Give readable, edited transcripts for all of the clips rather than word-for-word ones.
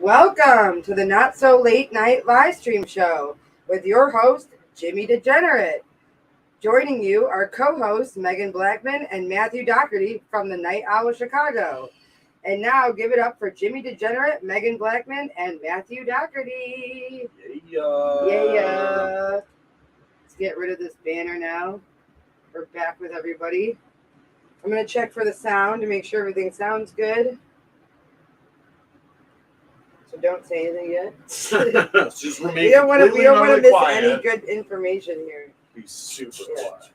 Welcome to the Not So Late Night live stream show with your host, Jimmy Degenerate. Joining you are co-hosts Megan Blackman and Matthew Doherty from the Night Owl Chicago. And now give it up for Jimmy Degenerate, Megan Blackman, and Matthew Doherty. Yeah. Let's get rid of this banner now. We're back with everybody. I'm going to check for the sound to make sure everything sounds good. So don't say anything yet. Just we don't want to miss any good information here. Be super quiet.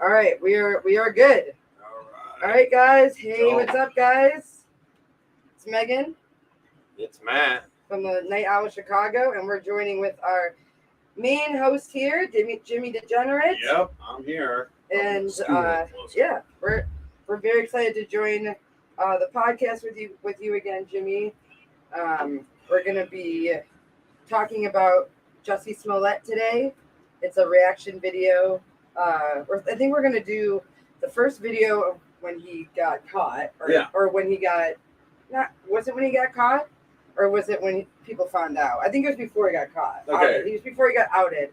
All right, we are good. All right, guys. Hey, what's up, guys? It's Megan. It's Matt from the Night Owl Chicago, and we're joining with our main host here, Jimmy Degenerate. Yep, I'm here. And yeah, we're very excited to join the podcast with you again, Jimmy. We're going to be talking about Jussie Smollett today. It's a reaction video. I think we're going to do the first video of when he got caught. Or when he got... Was it when he got caught? Or was it when people found out? I think it was before he got caught. Okay. It was before he got outed.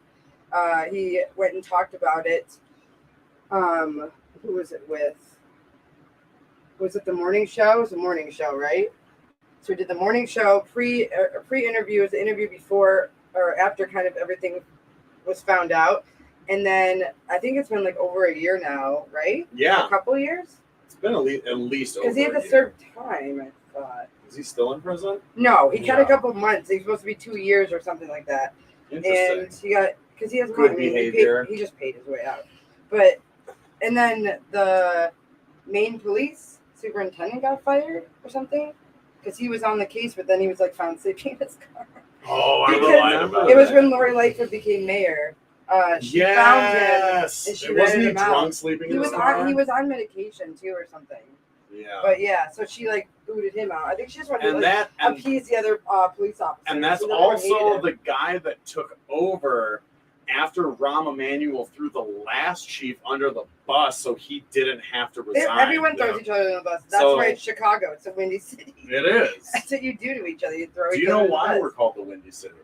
He went and talked about it. Who was it with? Was it the morning show? It was the morning show, right? So we did the morning show pre-interview, was the interview before or after kind of everything was found out. And then I think it's been like over a year now, right? Yeah. A couple years? It's been at least over a year. Because he had to serve time, I thought. Is he still in prison? No, he got a couple months. He's supposed to be 2 years or something like that. Interesting. And he got, because he has good money. behavior. He just paid his way out. And then the main police superintendent got fired or something. Because he was on the case, but then he was like found sleeping in his car. Oh, I remember. It was when Lori Lightfoot became mayor. She found him. And she wasn't he him drunk out. sleeping in his car? He was on medication too or something. Yeah. But yeah, so she like booted him out. I think she just wanted to appease the other police officers. And that's also the guy that took over after Rahm Emanuel threw the last chief under the bus, so he didn't have to resign. Everyone throws each other under the bus. That's why it's Chicago. It's a windy city. It is. That's what you do to each other. You throw each other. Do you know why we're called the Windy City?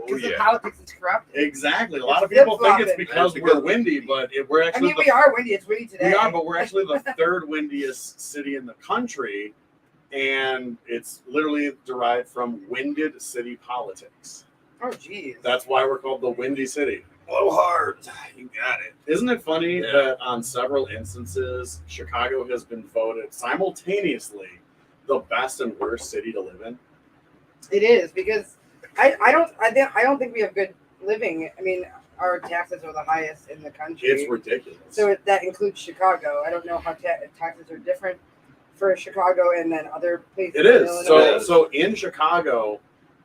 Because of politics is corrupt. Exactly. A lot of people think it's because we're windy, but we're actually. we are windy. It's windy today. We are, but we're actually the third windiest city in the country, and it's literally derived from winded city politics. Oh, geez. That's why we're called the Windy City. Blow hard. You got it. Isn't it funny that on several instances, Chicago has been voted simultaneously the best and worst city to live in? It is, because I don't think we have good living. I mean, our taxes are the highest in the country. It's ridiculous. So that includes Chicago. I don't know how taxes are different for Chicago and then other places. It is. So in Chicago,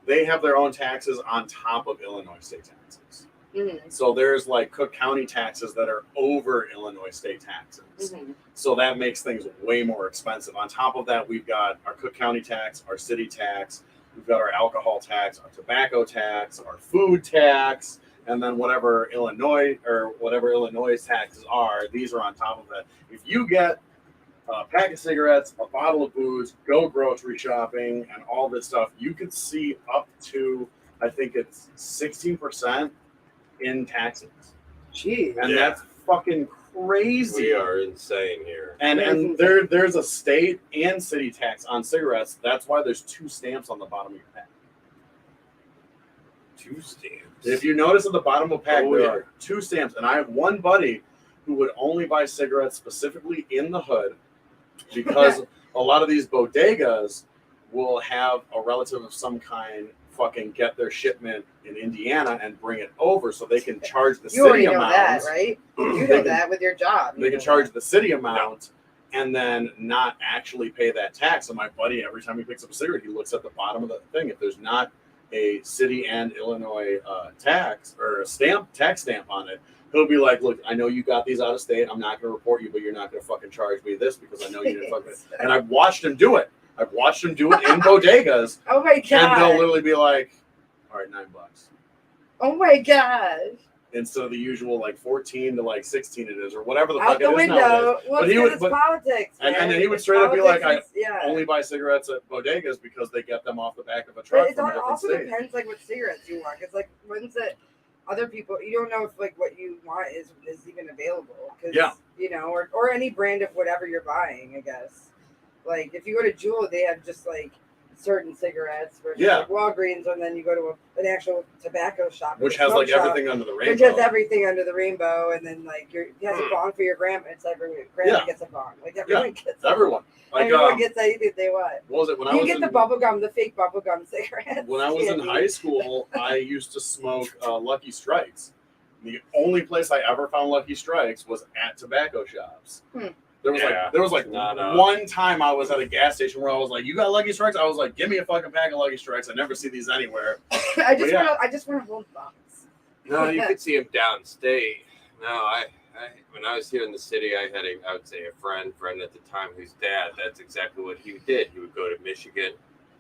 they have their own taxes on top of Illinois state taxes. Mm-hmm. So there's like Cook County taxes that are over Illinois state taxes. Mm-hmm. So that makes things way more expensive. On top of that, we've got our Cook County tax, our city tax, we've got our alcohol tax, our tobacco tax, our food tax, and then whatever Illinois taxes are, these are on top of that. If you get a pack of cigarettes, a bottle of booze, go grocery shopping, and all this stuff, you could see up to, I think it's 16% in taxes. Jeez. And that's fucking crazy. We are insane here. And there's a state and city tax on cigarettes. That's why there's 2 stamps on the bottom of your pack. 2 stamps. If you notice at the bottom of a pack, there are 2 stamps. And I have one buddy who would only buy cigarettes specifically in the hood, because a lot of these bodegas will have a relative of some kind fucking get their shipment in Indiana and bring it over so they can charge the city amount. You already know that, right? You know that with your job. They can charge the city amount and then not actually pay that tax. So my buddy, every time he picks up a cigarette, he looks at the bottom of the thing. If there's not a city and Illinois tax or a tax stamp on it, he'll be like, look, I know you got these out of state. I'm not going to report you, but you're not going to fucking charge me this because I know you didn't fucking. And I've watched him do it. I've watched him do it in bodegas. Oh my God. And they'll literally be like, all right, $9. Oh my gosh. instead of the usual like 14 to like 16 it is, or whatever the Out fuck the it is window. nowadays. Well, But he would- it's politics. And man. then he would It's straight up be like, politics is- only buy cigarettes at bodegas because they get them off the back of a But truck it from a different also state. depends like what cigarettes you want. It's like ones that other people you don't know if like what you want is even available. 'Cause, Yeah. You know, or any brand of whatever you're buying, I guess. Like if you go to Jewel, they have just like certain cigarettes versus Yeah. like Walgreens, and then you go to an actual tobacco shop, Which a has smoke like shop, everything under the rainbow. which has everything under the rainbow, and then like it has a bong for your grandma. It's everyone. Grandma Yeah. gets a bong. Like everyone gets. Everyone. Like Everyone gets anything they want. what was it when I You was get in, the bubble gum, the fake bubble gum cigarettes. when I was in candy. high school, I used to smoke Lucky Strikes. The only place I ever found Lucky Strikes was at tobacco shops. There was like one time I was at a gas station where I was like, "You got Lucky Strikes?" I was like, "Give me a fucking pack of Lucky Strikes." I never see these anywhere. I just want to hold box. No, you could see him downstate. No, I when I was here in the city, I would say a friend at the time whose dad. That's exactly what he did. He would go to Michigan.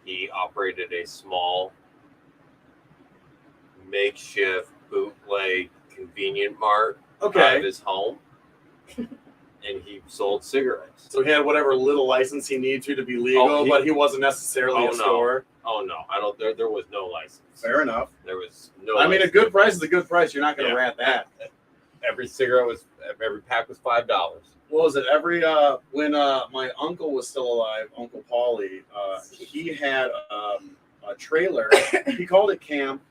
He operated a small makeshift bootleg convenient mart out of his home, and he sold cigarettes. So he had whatever little license he needed to be legal, but he wasn't necessarily a store. Oh no, I don't. There was no license. Fair enough. There was no. I mean, license. a good price is a good price. You're not going to rat that. Every pack was $5. What was it? When my uncle was still alive, Uncle Paulie, he had a trailer. He called it camp.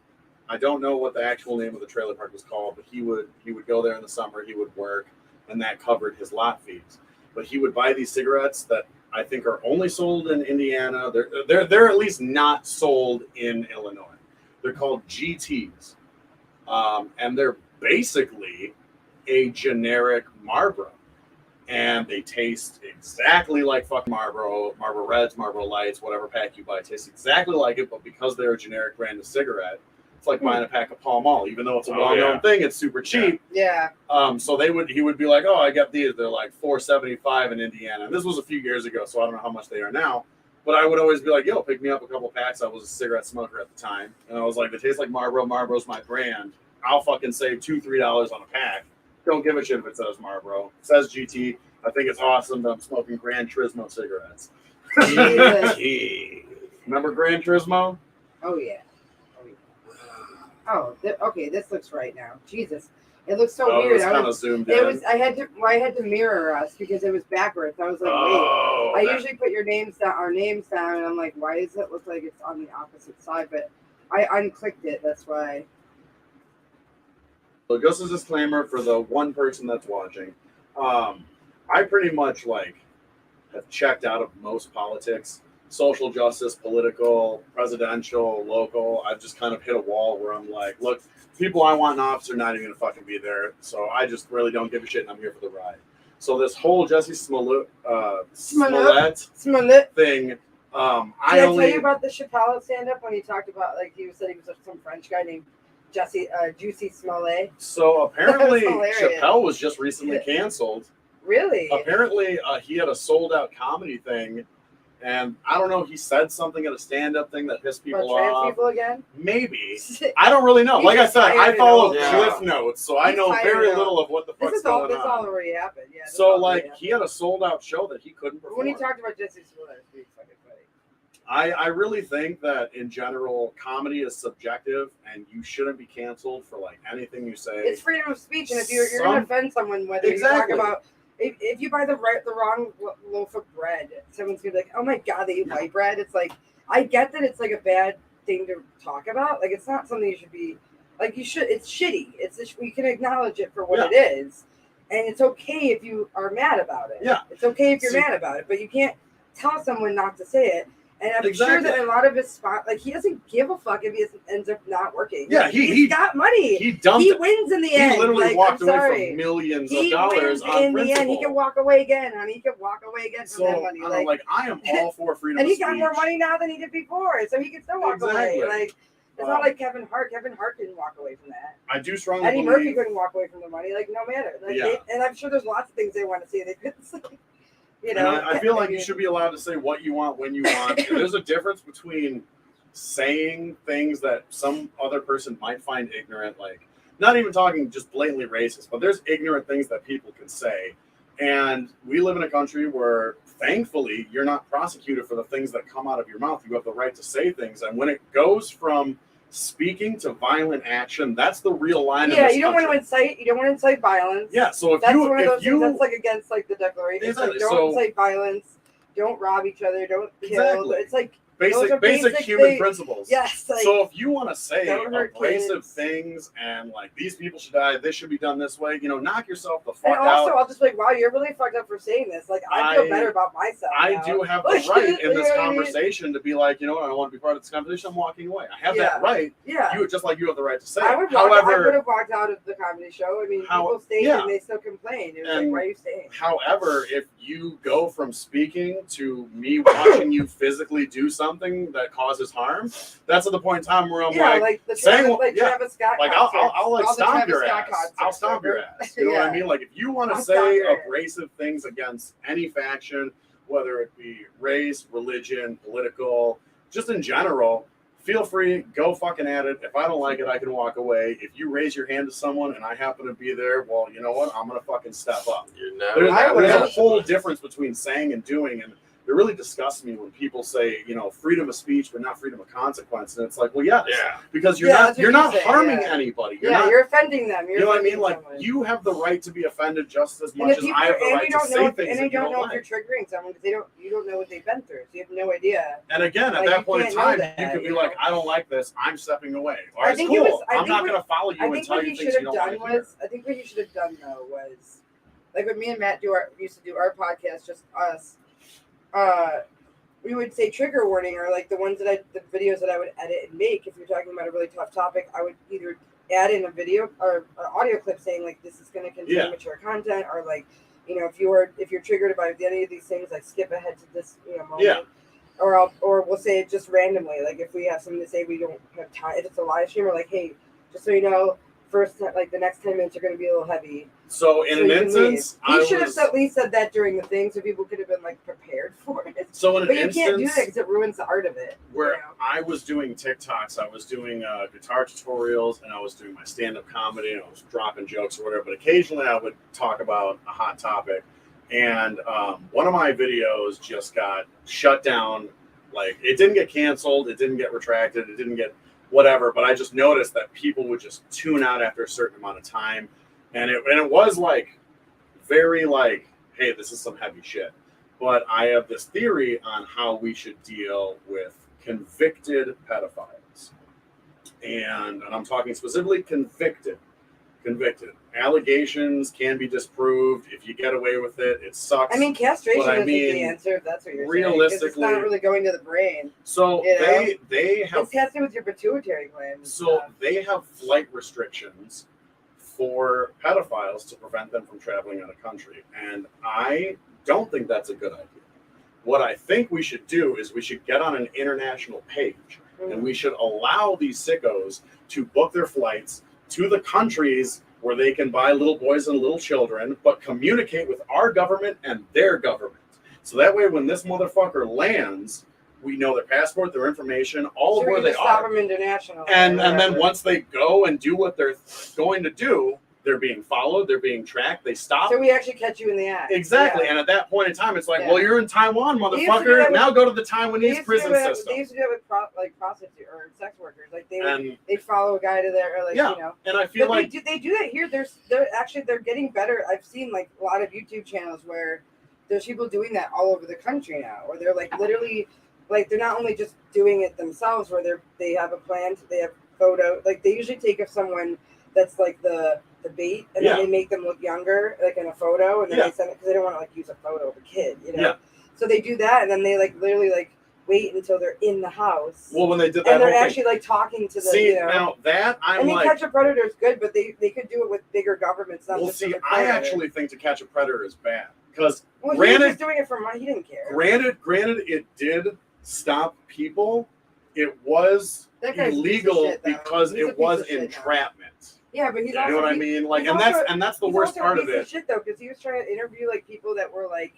I don't know what the actual name of the trailer park was called, but he would go there in the summer. He would work, and that covered his lot fees. But he would buy these cigarettes that I think are only sold in Indiana. They're at least not sold in Illinois. They're called GTs, and they're basically a generic Marlboro, and they taste exactly like fucking Marlboro Reds, Marlboro Lights, whatever pack you buy tastes exactly like it. But because they're a generic brand of cigarette, it's like buying a pack of Pall Mall. Even though it's a well-known thing, it's super cheap. Yeah. So he would be like, "Oh, I got these. They're like $4.75 in Indiana." And this was a few years ago, so I don't know how much they are now. But I would always be like, "Yo, pick me up a couple packs." I was a cigarette smoker at the time, and I was like, "They taste like Marlboro. Marlboro's my brand. I'll fucking save $2-3 on a pack. Don't give a shit if it says Marlboro. It says GT. I think it's awesome that I'm smoking Gran Turismo cigarettes." Remember Gran Turismo? Oh yeah. Oh, okay. This looks right now. Jesus, it looks so weird. It was kind of zoomed in. I had to mirror us because it was backwards. I was like, wait. I usually put our names down, and I'm like, why does it look like it's on the opposite side? But I unclicked it. That's why. So just as a disclaimer for the one person that's watching, I pretty much have checked out of most politics, social justice, political, presidential, local. I've just kind of hit a wall where I'm like, look, people I want in office are not even gonna fucking be there. So I just really don't give a shit, and I'm here for the ride. So this whole Jesse Smollett thing. Did I tell you about the Chappelle stand-up when he talked about he said he was some French guy named Juicy Smollett? So apparently hilarious. Chappelle was just recently canceled. Really? Apparently he had a sold-out comedy thing, and I don't know. He said something at a stand-up thing that pissed people trans off. people again? Maybe. I don't really know. Like I said, I follow Cliff Notes, so I know very little of what the fuck's going on. This all already happened. Yeah. So he had a sold-out show that he couldn't perform. When he talked about Jesse Smollett, it was fucking funny. I really think that in general, comedy is subjective, and you shouldn't be canceled for anything you say. It's freedom of speech, and if you're going to offend someone, whether you talk about if you buy the wrong loaf of bread, someone's gonna be like, "Oh my god, they eat white bread." It's like, I get that it's a bad thing to talk about. It's not something you should be you should. It's shitty. You can acknowledge it for what it is, and it's okay if you are mad about it. Yeah, it's okay if you're mad about it, but you can't tell someone not to say it. And I'm sure that a lot of his he doesn't give a fuck if he ends up not working. Yeah, he's got money. He wins in the end. He literally walked away from millions of dollars on principle. The end. He can walk away again, honey. He can walk away again from that money. I am all for freedom and of speech. And he got more money now than he did before, so he can still walk away. It's not like Kevin Hart. Kevin Hart didn't walk away from that. I do strongly Eddie believe Murphy couldn't walk away from the money. No matter. And I'm sure there's lots of things they want to say they couldn't say. I feel like you should be allowed to say what you want when you want. There's a difference between saying things that some other person might find ignorant, not even talking just blatantly racist, but there's ignorant things that people can say. And we live in a country where, thankfully, you're not prosecuted for the things that come out of your mouth. You have the right to say things. And when it goes from speaking to violent action, that's the real line. Yeah, you don't want to incite. You don't want to incite violence. Yeah, so if that's you, one of those if you, things that's like against like the Declaration. Exactly. It's like, don't incite violence. Don't rob each other. Don't kill. Exactly. It's like basic human principles. Yes. Like, so if you want to say abrasive kids. things and like these people should die, this should be done this way, knock yourself the fuck and also, out. I'll just be like, wow, you're really fucked up for saying this. Like, I feel better about myself. I do have the right in this conversation to be like, I don't want to be part of this conversation. I'm walking away. I have that right. Yeah. You just like you have the right to say. I would have walked out of the comedy show. I mean, people stayed and they still complain. It was like, why are you staying? However, if you go from speaking to me watching you physically do something that causes harm, that's at the point in time where I'm like the Travis Scott like I'll like stomp your ass. I'll stomp your ass. You know what I mean? Like if you want to say abrasive things against any faction, whether it be race, religion, political, just in general, feel free, go fucking at it. If I don't like it, I can walk away. If you raise your hand to someone and I happen to be there, well, you know what? I'm gonna fucking step up. There's a whole difference between saying and doing, and it really disgusts me when people say, freedom of speech, but not freedom of consequence. And it's like, well, yes, because you're not harming anybody. You're offending them. You know what I mean? Like you have the right to be offended just as much as I have the right to say things. And you don't know if you're triggering someone because you don't know what they've been through. So you have no idea. And again, at that point in time, you could be like, I don't like this. I'm stepping away. Or it's cool. I'm not going to follow you and tell you things you don't want to hear. I think what you should have done though was, like when me and Matt used to do our podcast, just us. We would say trigger warning, or like the videos that I would edit and make. If you're talking about a really tough topic, I would either add in a video or an audio clip saying like this is going to contain mature content, or like if you're triggered by any of these things, like skip ahead to this moment. Or we'll say it just randomly, like if we have something to say we don't have time, if it's a live stream, we're like, hey, just so you know, the next 10 minutes are going to be a little heavy. So in an instance, you should have at least said that during the thing, so people could have been like prepared for it. So in an instance, can't do that because it ruins the art of it. Where I was doing TikToks, I was doing guitar tutorials, and I was doing my stand-up comedy, and I was dropping jokes or whatever. But occasionally, I would talk about a hot topic, and one of my videos just got shut down. Like it didn't get canceled, it didn't get retracted, it didn't get whatever, but I just noticed that people would just tune out after a certain amount of time, and it was like very like, hey, this is some heavy shit. But I have this theory on how we should deal with convicted pedophiles, and I'm talking specifically convicted. Allegations can be disproved. If you get away with it, it sucks. I mean, castration isn't the answer, if that's what you're realistically, saying. It's not really going to the brain. So they have... It's tested with your pituitary gland. So they have flight restrictions for pedophiles to prevent them from traveling out of country. And I don't think that's a good idea. What I think we should do is we should get on an international page, and we should allow these sickos to book their flights to the countries where they can buy little boys and little children, but communicate with our government and their government. So that way, when this motherfucker lands, we know their passport, their information, all of where they are. Them international. And then once they go and do what they're going to do, they're being followed, they're being tracked, they stop. So we actually catch you in the act. Exactly. Yeah. And at that point in time, it's like, well, you're in Taiwan, motherfucker. Now go to the Taiwanese prison system. They used to do it with prostitute or sex workers. Like they follow a guy to their, or like, And I feel like they do that here. They're getting better. I've seen like a lot of YouTube channels where there's people doing that all over the country now, where they're like literally, like they're not only just doing it themselves, where they have a plan, they have photo, like they usually take of someone that's like the bait, and then they make them look younger, like in a photo, and then they send it because they don't want to like use a photo of a kid, So they do that, and then they like literally like wait until they're in the house. Well, when they did that, and they're actually like talking to the. Now that I mean, Catch a Predator is good, but they could do it with bigger governments. Not just I actually think To Catch a Predator is bad because he was just doing it for money. He didn't care. Granted, it did stop people. It was illegal because it was entrapment. Yeah, but he's you know what I mean? Like, and that's the worst part of it. Shit though, because he was trying to interview like people that were like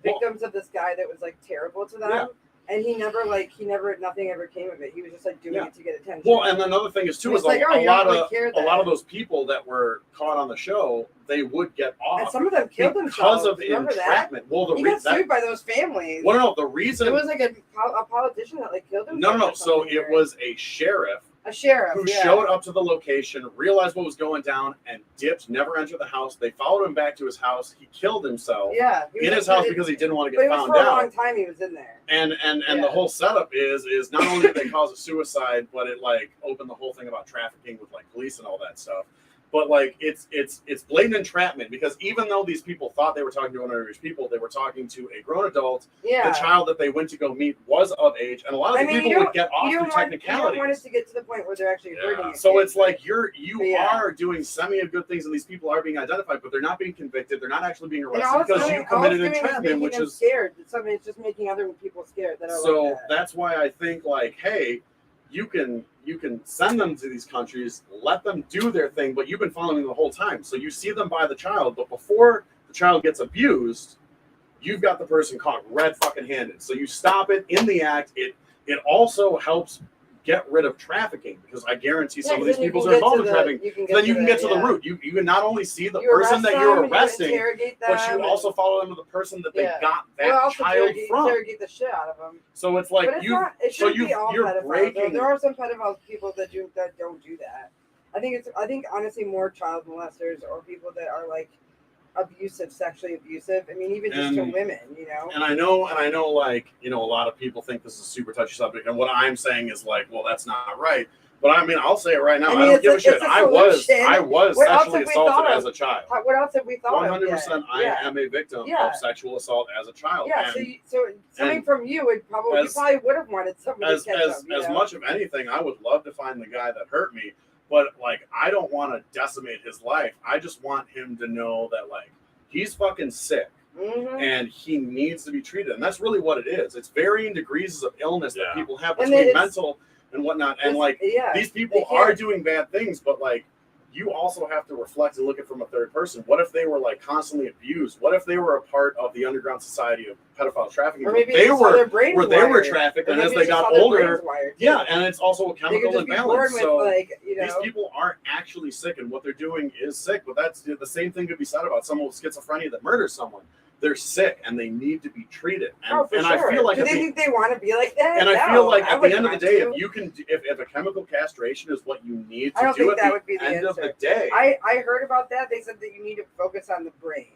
victims of this guy that was like terrible to them. And nothing ever came of it. He was just like doing it to get attention. Well, and another thing is too is like, a lot of those people that were caught on the show, they would get off. And some of them killed because themselves. of entrapment. Well, he got sued by those families. Well, no, the reason it was like a politician that like killed himself. No. So it was a sheriff. A sheriff who showed up to the location, realized what was going down, and dipped, never entered the house. They followed him back to his house. He killed himself in his house because he didn't want to get found out. For a long time he was in there. And the whole setup is not only did they cause a suicide, but it like opened the whole thing about trafficking with like police and all that stuff. But like it's blatant entrapment because even though these people thought they were talking to underage people, they were talking to a grown adult. Yeah. The child that they went to go meet was of age, and a lot of the people would get off through technicalities. You don't want us to get to the point where they're actually hurting. So it's like you are doing semi of good things, and these people are being identified, but they're not being convicted. They're not actually being arrested because you committed entrapment, which is scared. It's just making other people scared. That's why I think like, hey, you can send them to these countries, let them do their thing, but you've been following them the whole time. So you see them buy the child, but before the child gets abused, you've got the person caught red fucking handed. So you stop it in the act. It also helps get rid of trafficking because I guarantee some of these people are involved in trafficking. Then you can get to the root. You can not only see the person that you're arresting, but you also follow them to the person that they got that child from. Interrogate the shit out of them. So it's like you're breaking. There are some pedophile people that don't do that. I think honestly more child molesters or people that are like sexually abusive. I mean, even just to women, you know. And I know, like, you know, a lot of people think this is a super touchy subject, and what I'm saying is like, well, that's not right. But I mean, I'll say it right now. I don't give a shit. I was sexually assaulted as a child. What else have we thought 100%. I am a victim of sexual assault as a child. Yeah. So something from you would probably would have wanted somebody to catch up. As much of anything, I would love to find the guy that hurt me. But like, I don't want to decimate his life. I just want him to know that like he's fucking sick and he needs to be treated. And that's really what it is. It's varying degrees of illness that people have between mental and whatnot. And like these people are doing bad things, but like you also have to reflect and look at it from a third person. What if they were like constantly abused? What if they were a part of the underground society of pedophile trafficking? Or maybe they were trafficked, and as they got older, and it's also a chemical imbalance. So these people aren't actually sick, and what they're doing is sick. But that's the same thing could be said about someone with schizophrenia that murders someone. They're sick and they need to be treated. And, sure. I feel like do they think they want to be like that? And I feel like at the end of the day, if a chemical castration is what you need to do at the end of the day. I heard about that. They said that you need to focus on the brain.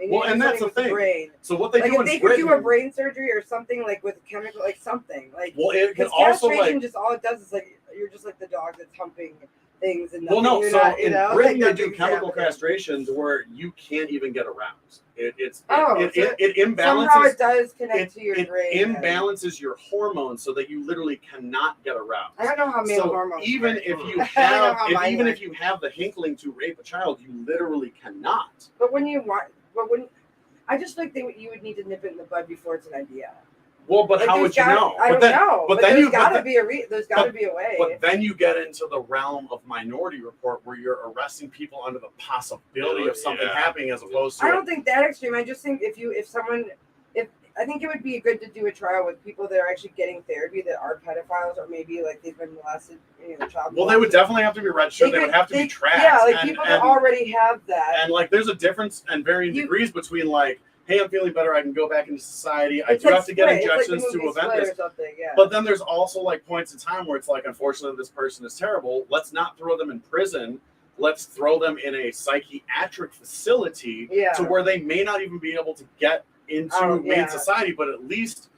Well, and that's the thing. Brain. So what they do if they could do a brain surgery or something like with chemical, like something like. Well, it can also castration just all it does is like you're just like the dog that's humping things and nothing. Well, no. So in Britain they do chemical castrations where you can't even get aroused. It imbalances. Somehow it does connect to your brain. It imbalances your hormones so that you literally cannot get aroused. I don't know how male hormones. Even if you have, if you have the hinkling to rape a child, you literally cannot. I just think you would need to nip it in the bud before it's an idea. Well, but how would you know? I don't know. But then there's got to be a way. But then you get into the realm of Minority Report, where you're arresting people under the possibility of something happening, as opposed to. I don't think that extreme. I just think I think it would be good to do a trial with people that are actually getting therapy that are pedophiles or maybe like they've been molested, child. Well, they would definitely have to be registered. They would have to be tracked. Yeah, like people that already have that. And like, there's a difference and varying degrees between like, hey, I'm feeling better, I can go back into society. I do have to get injections to prevent this. But then there's also like points in time where it's like, unfortunately, this person is terrible. Let's not throw them in prison. Let's throw them in a psychiatric facility to where they may not even be able to get into main society, but at least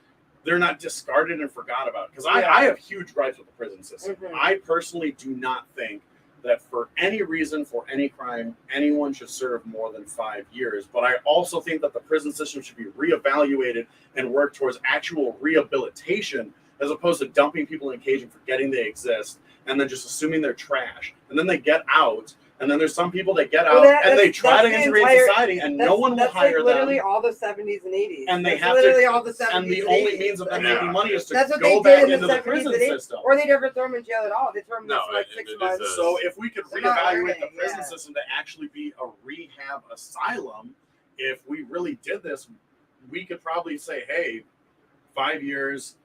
they're not discarded and forgot about. Because I have huge gripes with the prison system. I personally do not think that for any reason, for any crime, anyone should serve more than 5 years. But I also think that the prison system should be reevaluated and work towards actual rehabilitation, as opposed to dumping people in a cage and forgetting they exist, and then just assuming they're trash. And then they get out, and then there's some people that get out and they try to integrate society, and no one will hire them. That's literally all the 70s and 80s. And they have literally all the 70s and the only means of them making money is to go back into the prison system. Or they never throw them in jail at all. They throw them in for like 6 months. So if we could reevaluate the prison system to actually be a rehab asylum, if we really did this, we could probably say, hey, 5 years,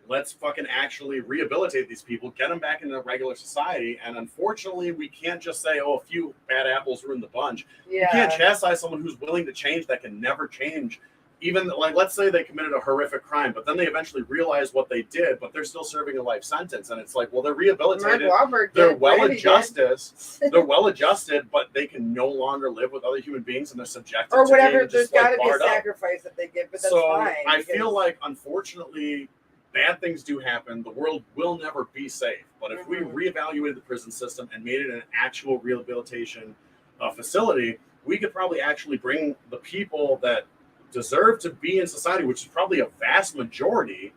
let's fucking actually rehabilitate these people, get them back into regular society. And unfortunately, we can't just say, oh, a few bad apples ruin the bunch. Yeah. You can't chastise someone who's willing to change that can never change. Even like, let's say they committed a horrific crime, but then they eventually realize what they did, but they're still serving a life sentence. And it's like, well, they're rehabilitated. They're well adjusted, but they can no longer live with other human beings and they're subjected or to whatever. being There's just, like, got to be a barred up. sacrifice that they give, but that's So fine. I feel like, unfortunately, bad things do happen. The world will never be safe. But if we reevaluated the prison system and made it an actual rehabilitation facility, we could probably actually bring the people that deserve to be in society, which is probably a vast majority,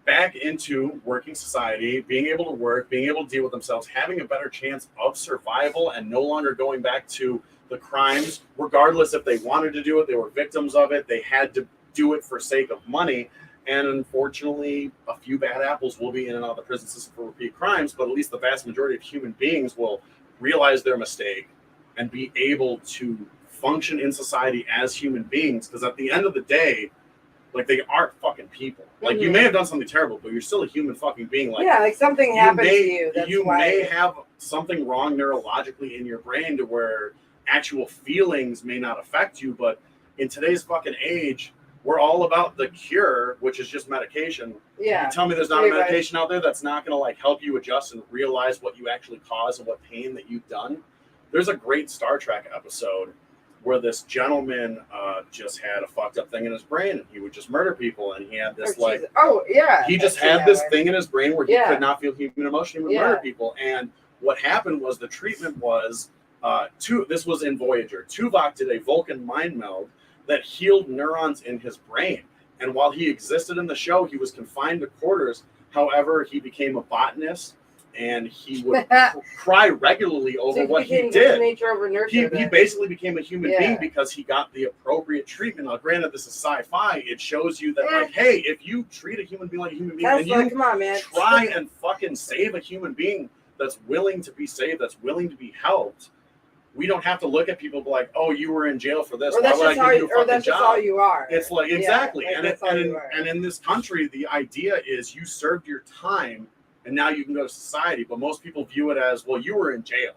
back into working society, being able to work, being able to deal with themselves, having a better chance of survival and no longer going back to the crimes, regardless if they wanted to do it, they were victims of it, they had to do it for sake of money. And unfortunately, a few bad apples will be in and out of the prison system for repeat crimes, but at least the vast majority of human beings will realize their mistake and be able to function in society as human beings. Because at the end of the day, like, they aren't fucking people. Like, you may have done something terrible, but you're still a human fucking being. Like, yeah, like something happened to you. That's you why. may have something wrong neurologically in your brain to where actual feelings may not affect you, but in today's fucking age, we're all about the cure, which is just medication. Yeah. You tell me there's not a medication out there that's not going to like help you adjust and realize what you actually caused and what pain that you've done. There's a great Star Trek episode where this gentleman just had a fucked up thing in his brain and he would just murder people, and he had this he just had this thing in his brain where he could not feel human emotion. He would murder people. And what happened was the treatment was this was in Voyager. Tuvok did a Vulcan mind meld that healed neurons in his brain. And while he existed in the show, he was confined to quarters. However, he became a botanist, and he would cry regularly over what he did. Nature over nurture, he basically became a human being because he got the appropriate treatment. Now, granted, this is sci-fi. It shows you that, like, hey, if you treat a human being like a human being, and you try and fucking save a human being that's willing to be saved, that's willing to be helped, we don't have to look at people like, oh, you were in jail for this. Or that's just all you are. It's like, exactly. Yeah, and in this country, the idea is you served your time and now you can go to society. But most people view it as, well, you were in jail,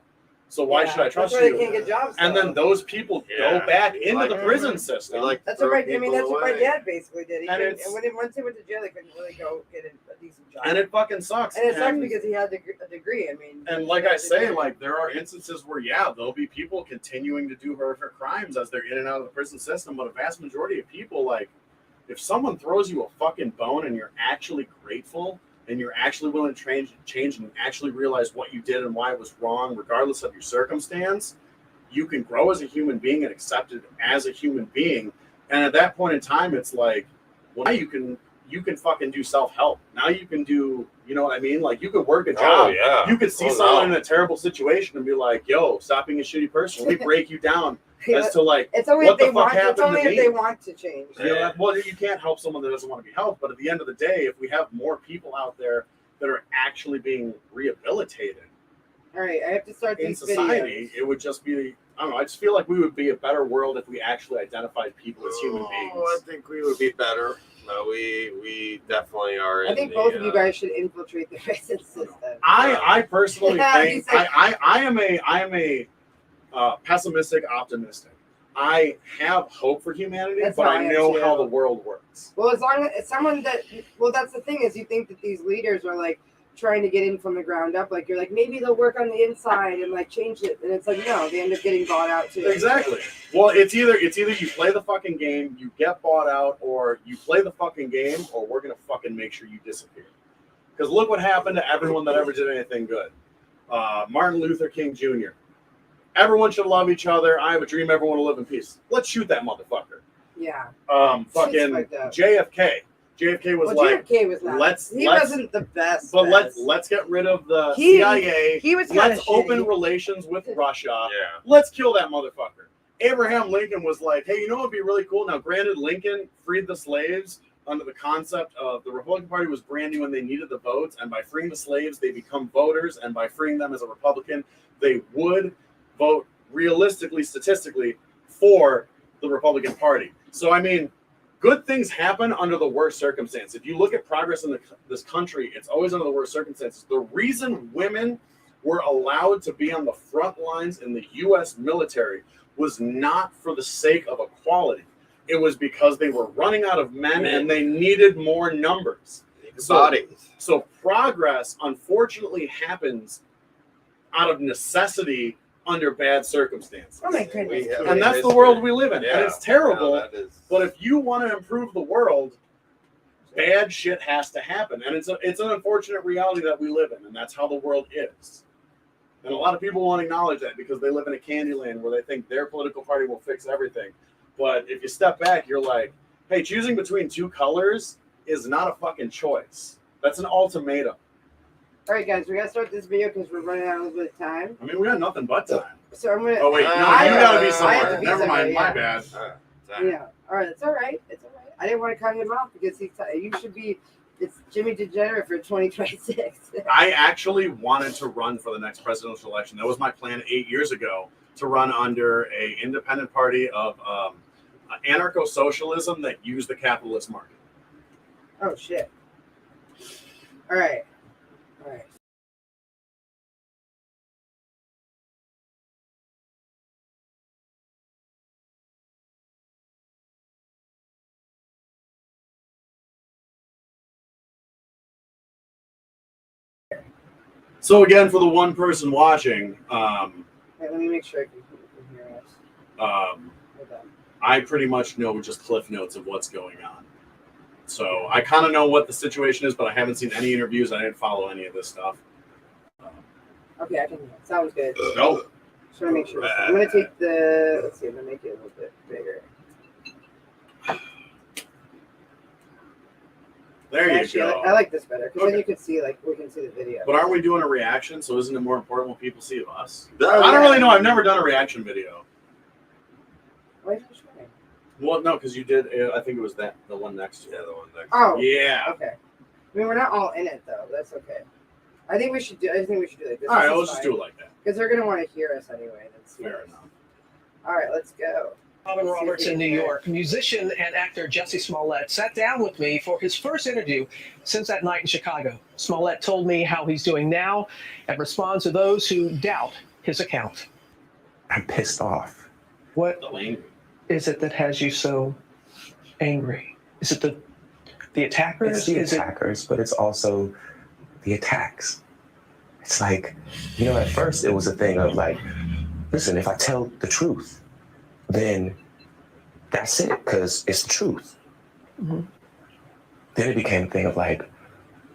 so why should I trust you? They can't get jobs, and then those people go back into the prison system. That's what my dad basically did. Once he went to jail, he couldn't really go get a decent job. And it fucking sucks. And it sucks because he had a degree. I mean, and like I say, like, there are instances where there'll be people continuing to do horrific crimes as they're in and out of the prison system. But a vast majority of people, like, if someone throws you a fucking bone and you're actually grateful, and you're actually willing to change and actually realize what you did and why it was wrong, regardless of your circumstance, you can grow as a human being and accept it as a human being. And at that point in time, it's like, well, now you can fucking do self-help. Now you can do, you know what I mean? Like, you could work a job. You could see someone in a terrible situation and be like, yo, stop being a shitty person. Let me break you down as to, like, it's only what if the fuck happened it's only to if me. they want to change. Yeah. Well, you can't help someone that doesn't want to be helped. But at the end of the day, if we have more people out there that are actually being rehabilitated, all right, I have to start in these society, videos. It would just be, I don't know, I just feel like we would be a better world if we actually identified people as human beings. I think we would be better. No, we definitely are. I think both of you guys should infiltrate the prison system. I personally think I am a pessimistic optimistic. I have hope for humanity, but I know how the world works. Well, as long as someone that's the thing, is you think that these leaders are like trying to get in from the ground up. Like, you're like, maybe they'll work on the inside and like change it. And it's like, no, they end up getting bought out too. Exactly. Well, it's either you play the fucking game, you get bought out, or you play the fucking game, or we're going to fucking make sure you disappear. Because look what happened to everyone that ever did anything good. Martin Luther King Jr. Everyone should love each other. I have a dream everyone will live in peace. Let's shoot that motherfucker. Yeah. Fucking like JFK. JFK was JFK was not. He wasn't the best. But let's get rid of the CIA. He was let's open relations with Russia. Yeah. Let's kill that motherfucker. Abraham Lincoln was like, hey, you know what would be really cool? Now, granted, Lincoln freed the slaves under the concept of the Republican Party was brand new and they needed the votes. And by freeing the slaves, they become voters. And by freeing them as a Republican, they would vote realistically, statistically, for the Republican Party. So, I mean, good things happen under the worst circumstances. If you look at progress in this country, it's always under the worst circumstances. The reason women were allowed to be on the front lines in the U.S. military was not for the sake of equality. It was because they were running out of men and they needed more numbers. So progress, unfortunately, happens out of necessity under bad circumstances. Oh my goodness. And that's the world we live in. Yeah. And it's terrible. No, but if you want to improve the world, bad shit has to happen. And it's an unfortunate reality that we live in. And that's how the world is. And a lot of people won't acknowledge that because they live in a candy land where they think their political party will fix everything. But if you step back, you're like, hey, choosing between two colors is not a fucking choice. That's an ultimatum. All right, guys, we got to start this video because we're running out of time. I mean, we got nothing but time. So I'm going to... Oh, wait. No, you got to be somewhere. Never mind. My bad. Yeah. All right. It's all right. It's all right. I didn't want to cut him off because you should be... It's Jimmy Degenerate for 2026. I actually wanted to run for the next presidential election. That was my plan 8 years ago, to run under a independent party of anarcho-socialism that used the capitalist market. Oh, shit. All right. All right. So again, for the one person watching, Wait, let me make sure I can hear us. Hold on. I pretty much know just cliff notes of what's going on. So I kind of know what the situation is, but I haven't seen any interviews. I didn't follow any of this stuff. Okay, I can hear it. Sounds good. No. Just want to make sure. I'm going to take the... Let's see. I'm going to make it a little bit bigger. There you Actually, go. I like this better because Okay. then you can see, like, we can see the video. But aren't we doing a reaction? So isn't it more important what people see of us? Oh, I don't yeah. really know. I've never done a reaction video. Why is it showing? Well, no, because you did. I think it was the one next to you. Yeah, the one next. Oh. Yeah. Okay. I mean, we're not all in it though. That's okay. I think we should do like this. All right, let's just do it like that. Because they're gonna want to hear us anyway. That's Fair enough. All right, let's go. Robin Roberts in New York. Musician and actor Jussie Smollett sat down with me for his first interview since that night in Chicago. Smollett told me how he's doing now and responds to those who doubt his account. I'm pissed off. What So angry. is it that has you so angry? Is it the attackers? It's the Is it attackers, but it's also the attacks. It's like, at first it was a thing of like, listen, if I tell the truth, then that's it, because it's the truth. Mm-hmm. Then it became a thing of like,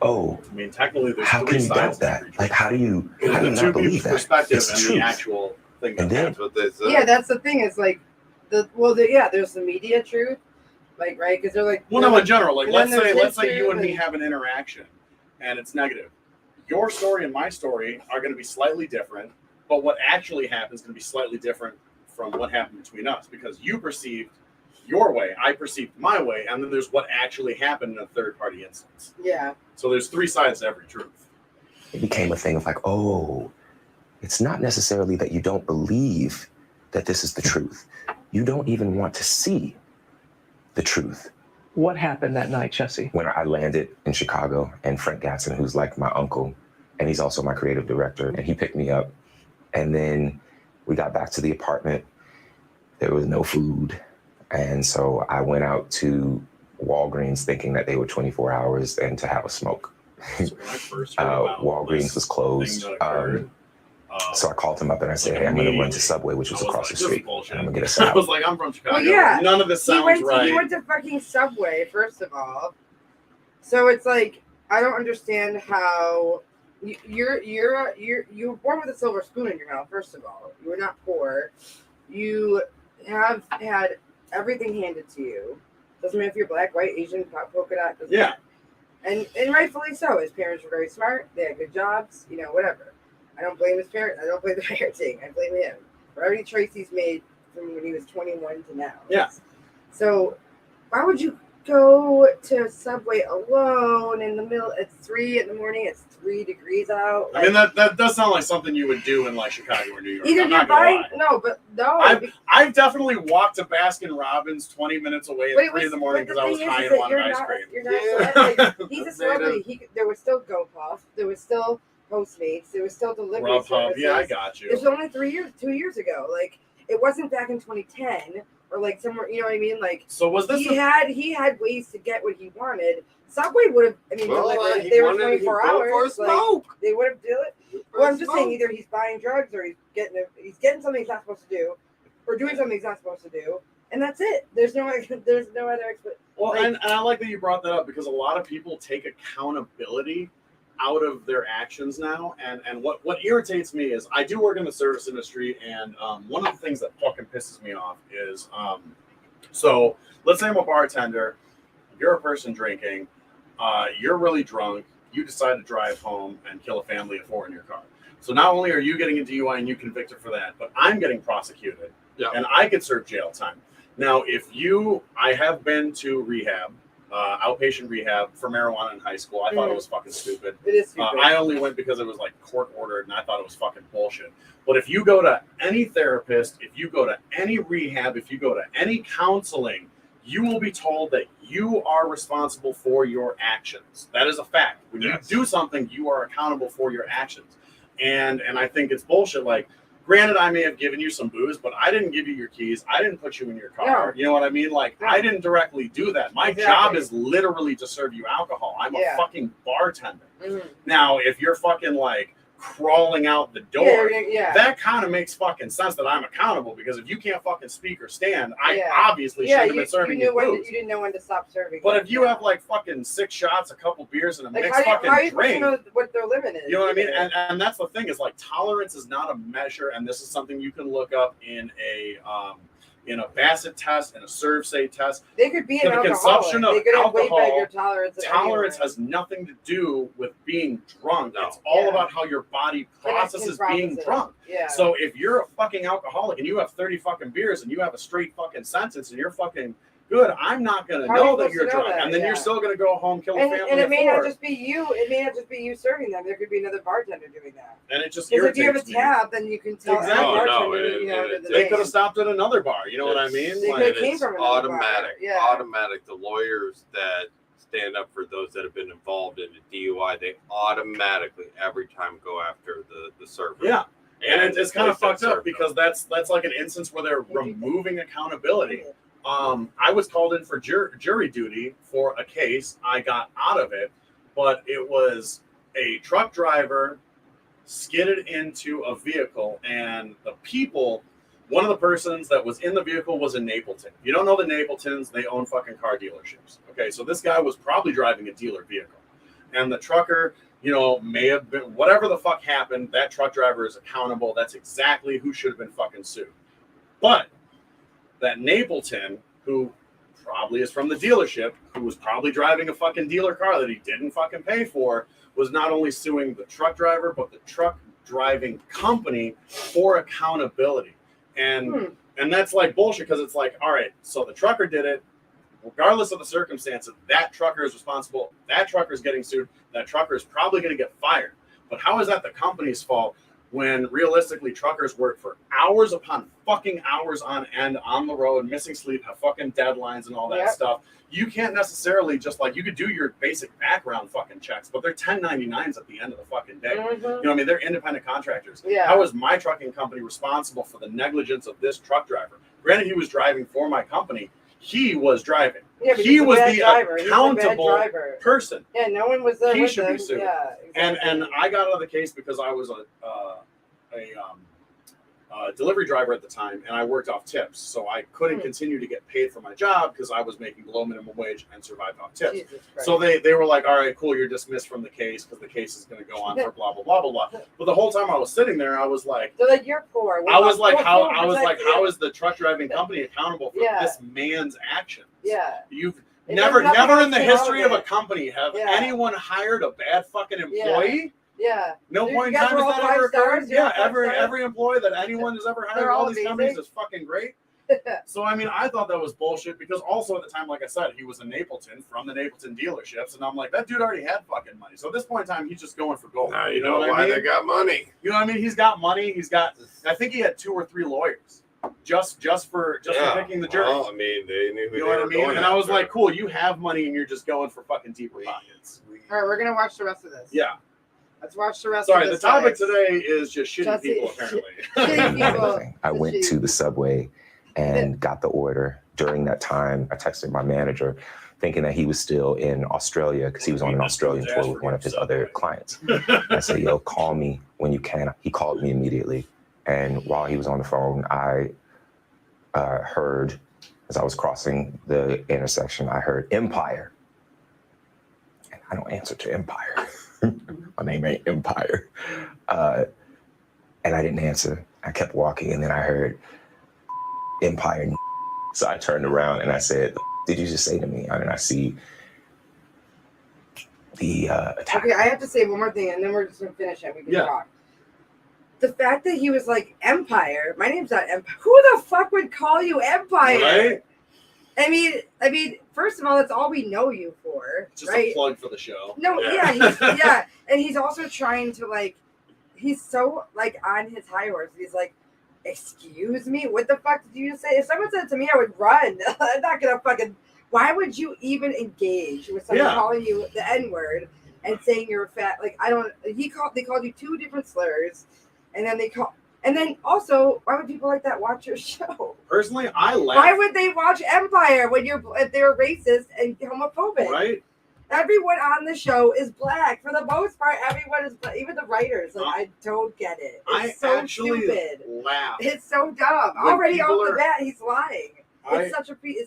oh, I mean, technically, there's how three can you sides doubt to that? every Like, how do you the not two people's believe that? perspective It's the and truth. the actual thing. And then- That's what they said. Yeah, that's the thing. Is like there's the media truth, like right because they're like. Well, no, in general, like And let's then say there's you and me history, have an interaction, and it's negative. Your story and my story are going to be slightly different, but what actually happens is going to be slightly different from what happened between us because you perceived your way, I perceived my way, and then there's what actually happened in a third-party instance. Yeah. So there's three sides to every truth. It became a thing of like, oh, it's not necessarily that you don't believe that this is the truth. You don't even want to see the truth. what happened that night, Jussie? When I landed in Chicago, and Frank Gatson, who's like my uncle, and he's also my creative director, and he picked me up. And then we got back to the apartment. There was no food. And so I went out to Walgreens thinking that they were 24 hours and to have a smoke. So when I first heard about Walgreens this was closed. thing that occurred, So I called him up and I said, like hey, I'm going to run immediately, to Subway, which was I was across like, the this is street. bullshit. And I'm going to get a I salad. was like, I'm from Chicago. Well, yeah. None of this sounds right. He went to fucking Subway, first of all. So it's like I don't understand how you were born with a silver spoon in your mouth. First of all, you were not poor. You have had everything handed to you. Doesn't matter if you're black, white, Asian, polka dot. Doesn't Yeah. matter. And rightfully so. His parents were very smart. They had good jobs. You know, whatever. I don't blame his parents. I don't blame the parenting. I blame him for every choice he's made from when he was 21 to now. Yeah. So why would you go to Subway alone in the middle at 3 in the morning. It's 3 degrees out. I mean, that does sound like something you would do in like Chicago or New York. Either I'm you're not gonna buying lie. I've definitely walked to Baskin Robbins 20 minutes away at 3 in the morning because I was high and wanted ice cream. You're not like, he's a celebrity. There was still GoPuff. There was still Postmates. There was still delivery services. Yeah, I got you. It was only 2 years ago. Like, it wasn't back in 2010 or like somewhere. You know what I mean? Like, so was this? He had ways to get what he wanted. Subway would have. I mean, if they were 24 hours. Like, they would have done it. Well, I'm just saying, either he's buying drugs or he's getting something he's not supposed to do, or doing something he's not supposed to do, and that's it. There's no other explanation. Well, like, and I like that you brought that up because a lot of people take accountability out of their actions now, and what irritates me is I do work in the service industry, and one of the things that fucking pisses me off is so let's say I'm a bartender, you're a person drinking, you're really drunk, you decide to drive home and kill a family of 4 in your car. So not only are you getting a DUI and you convicted for that, but I'm getting prosecuted, and I could serve jail time. Now, I have been to rehab, outpatient rehab for marijuana in high school. I thought it was fucking stupid. It is stupid. I only went because it was like court ordered, and I thought it was fucking bullshit. But if you go to any therapist, if you go to any rehab, if you go to any counseling, you will be told that you are responsible for your actions. That is a fact. When you do something, you are accountable for your actions. And I think it's bullshit. Like, granted, I may have given you some booze, but I didn't give you your keys. I didn't put you in your car. No. You know what I mean? Like, I didn't directly do that. My job is literally to serve you alcohol. I'm a fucking bartender. Mm-hmm. Now, if you're fucking like crawling out the door, that kind of makes fucking sense that I'm accountable, because if you can't fucking speak or stand, I obviously shouldn't have been serving you booze. You didn't know when to stop serving. But if you have like fucking 6 shots, a couple beers, and a mixed fucking drink, know what their limit is? You know what I mean? And that's the thing, is like, tolerance is not a measure, and this is something you can look up in a Bassett test and a Serve-Say test. They could be an consumption of alcohol. Tolerance has nothing to do with being drunk. No. It's all about how your body processes being drunk. Yeah. So if you're a fucking alcoholic and you have 30 fucking beers and you have a straight fucking sentence and you're fucking good, I'm not going to know that you're drunk. And then you're still going to go home, kill a family. And it may not just be you. It may not just be you serving them. There could be another bartender doing that. And it just irritates me. Because if you have a tab, then you can tell the bartender. They could have stopped at another bar. You know what I mean? They could have came from another automatic. Bar. Yeah. Automatic. The lawyers that stand up for those that have been involved in a DUI, they automatically every time go after the server. Yeah. And it's kind of fucked up, because that's like an instance where they're removing accountability. I was called in for jury duty for a case. I got out of it, but it was a truck driver skidded into a vehicle, and one of the persons that was in the vehicle was a Napleton. If you don't know the Napletons, they own fucking car dealerships. Okay, so this guy was probably driving a dealer vehicle, and the trucker, may have been, whatever the fuck happened, that truck driver is accountable. That's exactly who should have been fucking sued. But that Napleton, who probably is from the dealership, who was probably driving a fucking dealer car that he didn't fucking pay for, was not only suing the truck driver, but the truck driving company for accountability. And that's like bullshit, because it's like, all right, so the trucker did it. Regardless of the circumstances, that trucker is responsible. That trucker is getting sued. That trucker is probably going to get fired. But how is that the company's fault, when realistically truckers work for hours upon fucking hours on end on the road, missing sleep, have fucking deadlines and all that stuff? You can't necessarily just like, you could do your basic background fucking checks, but they're 1099s at the end of the fucking day. Mm-hmm. You know what I mean? They're independent contractors. Yeah. How is my trucking company responsible for the negligence of this truck driver? Granted, he was driving for my company. He was driving. Yeah, he was the accountable person. Yeah, no one was there. He should be sued. Yeah, exactly. And I got out of the case because I was a delivery driver at the time, and I worked off tips, so I couldn't continue to get paid for my job because I was making below minimum wage and survived off tips. So they were like, all right, cool, you're dismissed from the case because the case is going to go on for blah blah blah blah blah. But the whole time I was sitting there, I was like, they're like, you're poor. How is the truck driving company accountable for this man's actions? Yeah, you've never in the history of a company have anyone hired a bad fucking employee. Yeah. No point in time has that ever occurred. Yeah, every employee that anyone has ever hired, all these companies, is fucking great. So, I mean, I thought that was bullshit because also at the time, like I said, he was a Napleton from the Napleton dealerships. And I'm like, that dude already had fucking money. So at this point in time, he's just going for gold. Now you know what why I mean? they got money. You know what I mean? He's got money. I think he had 2 or 3 lawyers just for picking the jury. Well, I mean, they knew who You know they what I were mean? going And I was after. like, cool, you have money and you're just going for fucking deeper pockets. All right, we're gonna watch the rest of this. Yeah. Let's watch the rest Sorry, of the this. topic guys. today is just shitty Jesse- people, apparently. Shitty people. Everything. I went to the subway and got the order. During that time, I texted my manager thinking that he was still in Australia because he was on an Australian tour with one of his other clients. I said, yo, call me when you can. He called me immediately. And while he was on the phone, I heard, as I was crossing the intersection, I heard Empire. And I don't answer to Empire. My name ain't Empire. And I didn't answer. I kept walking, and then I heard Empire. So I turned around and I said, did you just say to me? And I see the attack. Okay, I have to say one more thing, and then we're just gonna finish it. We can Yeah. talk. The fact that he was like Empire. My name's not Empire. Who the fuck would call you Empire? Right? I mean, first of all, that's all we know you for, Just right? a plug for the show. No, yeah, and he's also trying to like, he's so like on his high horse. He's like, excuse me, what the fuck did you just say? If someone said it to me, I would run. I'm not gonna fucking. Why would you even engage with someone calling you the N-word and saying you're fat? Like I don't. They called you 2 different slurs, and then and then also, why would people like that watch your show? Personally, I laugh. Why would they watch Empire when if they're racist and homophobic? Right? Everyone on the show is black. For the most part, everyone is black. Even the writers. Like, I don't get it. It's so actually stupid. laugh. It's so dumb. When Already people off the are- bat, he's lying.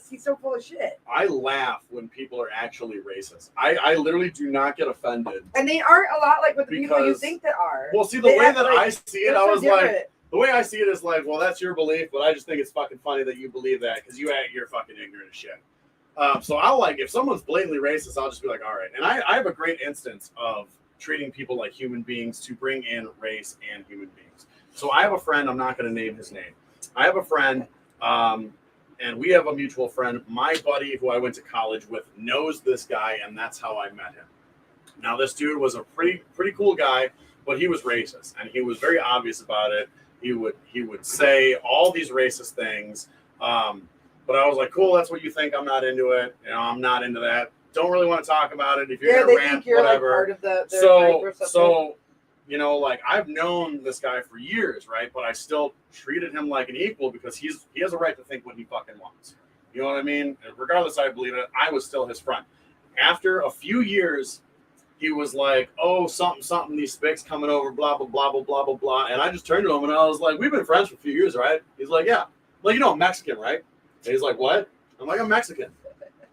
He's so full of shit. I laugh when people are actually racist. I literally do not get offended. And they aren't a lot like what the people you Because- think that are. Well, see, the They way act that like I see it, they're I so was like, different. the way I see it is like, well, that's your belief, but I just think it's fucking funny that you believe that because you're fucking ignorant as shit. So I'll like, if someone's blatantly racist, I'll just be like, all right. And I have a great instance of treating people like human beings to bring in race and human beings. So I have a friend, I'm not going to name his name. I have a friend, and we have a mutual friend. My buddy who I went to college with knows this guy, and that's how I met him. Now, this dude was a pretty cool guy, but he was racist, and he was very obvious about it. He would say all these racist things, but I was like, cool, that's what you think. I'm not into it. You know, I'm not into that. Don't really want to talk about it. If you're gonna they rant, think you're whatever. like part of their group or something. So, you know, like I've known this guy for years, right? But I still treated him like an equal because he has a right to think what he fucking wants. You know what I mean? Regardless, I believe it. I was still his friend. After a few years, he was like, oh, something, these spics coming over, blah, blah, blah, blah, blah, blah, blah. And I just turned to him and I was like, we've been friends for a few years, right? He's like, yeah. Like, you know, I'm Mexican, right? And he's like, what? I'm like, I'm Mexican.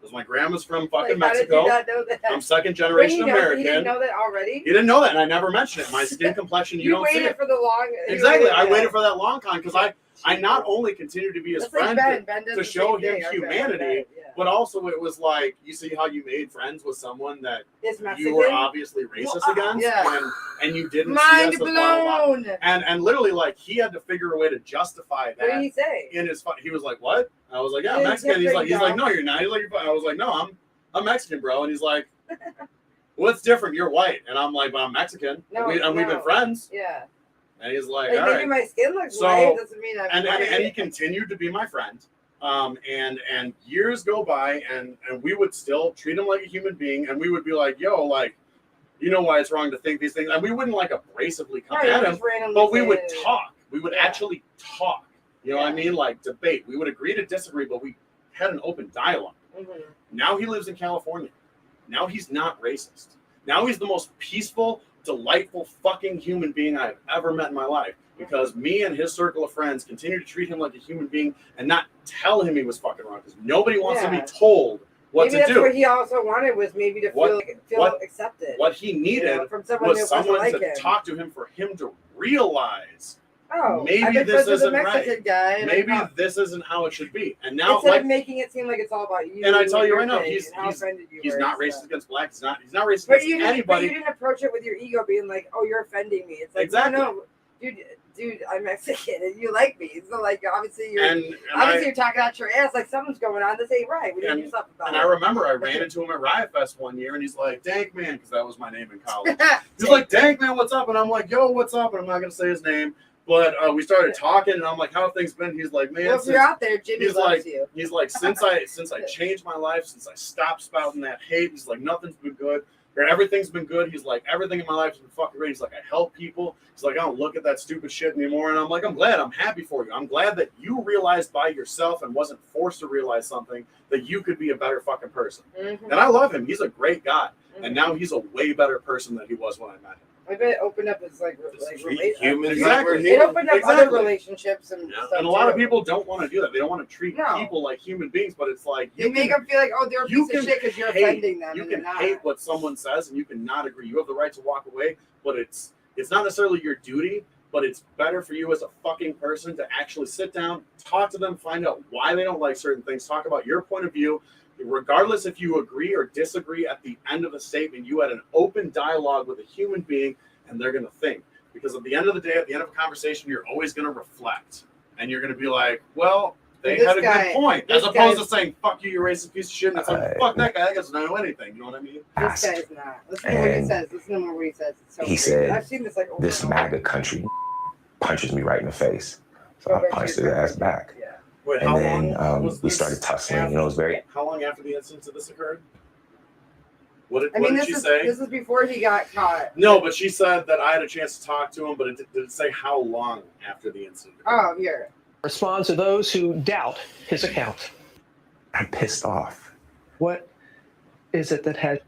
Because my grandma's from fucking Like, how did Mexico. you not know that? I'm second generation He American. didn't know that already? He didn't know that, and I never mentioned it. My skin complexion, you don't see waited it. for the long. Exactly. I waited for that long time because I not only continued to be his That's like friend, Ben does to the show same him thing. Our humanity, Ben, yeah. but also it was like, you see how you made friends with someone that It's you were Mexican. obviously racist Well, against, yeah. and you didn't Mind see us as blah, blown. and literally like he had to figure a way to justify What did that he say? in his. He was like, "What?" I was like, "Yeah, I'm Yeah, Mexican." He's like, different, "No, you're not." He's like, "I was like, no, I'm Mexican, bro." And he's like, "What's different? You're white." And I'm like, "But I'm Mexican. No, we've been no. friends." Yeah. And he's like, Like "All maybe right." my skin looks So- white doesn't mean I'm And white. he continued to be my friend. And years go by, and we would still treat him like a human being, and we would be like, "Yo, like, you know why it's wrong to think these things?" And we wouldn't like abrasively come No, you at him, just randomly but we say would it. talk. We would Yeah. actually talk. You know what I mean? Like debate. We would agree to disagree, but we had an open dialogue. Mhm. Now he lives in California. Now he's not racist. Now he's the most peaceful, delightful fucking human being I've ever met in my life. Because me and his circle of friends continue to treat him like a human being and not tell him he was fucking wrong. Because nobody wants to be Yeah. told what Maybe to that's do. what he also wanted was maybe to feel accepted. What he needed you know, from someone was who wasn't someone like to him. talk to him for him to realize Oh, maybe I've been this friends with a isn't right. Mexican guy. And maybe I'm this isn't how it should be. And now, instead like, of making it seem like it's all about you. and I tell you your right now, thing he's and how offended you he's were not and racist stuff. against blacks. He's not racist But against you anybody. didn't approach it with your ego being like, "Oh, you're offending me." It's like, Exactly. no, dude. dude, I'm Mexican and you like me. So like, obviously you're and you're talking out your ass like something's going on. This ain't right. We need to do something about And it. I remember I ran into him at Riot Fest one year, and he's like, "Dank man," because that was my name in college. He's like, "Dank man, what's up?" And I'm like, "Yo, what's up?" And I'm not gonna say his name, but we started talking, and I'm like, "How have things been?" He's like, "Man, well, if you're out there, Jimmy loves you." He's like, since I changed my life, since I stopped spouting that hate, he's like, nothing's been good. Or everything's been good. He's like, everything in my life has been fucking great. He's like, I help people. He's like, I don't look at that stupid shit anymore. And I'm like, I'm glad. I'm happy for you. I'm glad that you realized by yourself and wasn't forced to realize something that you could be a better fucking person. Mm-hmm. And I love him. He's a great guy. Mm-hmm. And now he's a way better person than he was when I met him. I bet it opened up his humans. Exactly. It opened up other relationships and stuff. And a lot of too. people don't want to do that. They don't want to treat people like human beings, but it's like you make them feel like, oh, they're a piece of shit because you're offending them. You can hate what someone says, and you can not agree. You have the right to walk away, but it's not necessarily your duty. But it's better for you as a fucking person to actually sit down, talk to them, find out why they don't like certain things, talk about your point of view. Regardless if you agree or disagree, at the end of a statement, you had an open dialogue with a human being, and they're going to think. Because at the end of the day, at the end of a conversation, you're always going to reflect. And you're going to be like, well, they had a good point. As opposed to saying, fuck you, you racist piece of shit. And it's like, fuck that guy, that doesn't know anything. You know what I mean? This guy's not. Listen to what he says. Listen to what he says. It's so he said, I've seen this like over this MAGA country punches me right in the face. So I punched his ass back. Yeah. Wait, and then we started tussling. It was very. How long after the incident did this occur? What did she say? This is before he got caught. No, but she said that I had a chance to talk to him, but did it say how long after the incident occurred? Oh, here. Responds to those who doubt his account. I'm pissed off. What is it that had...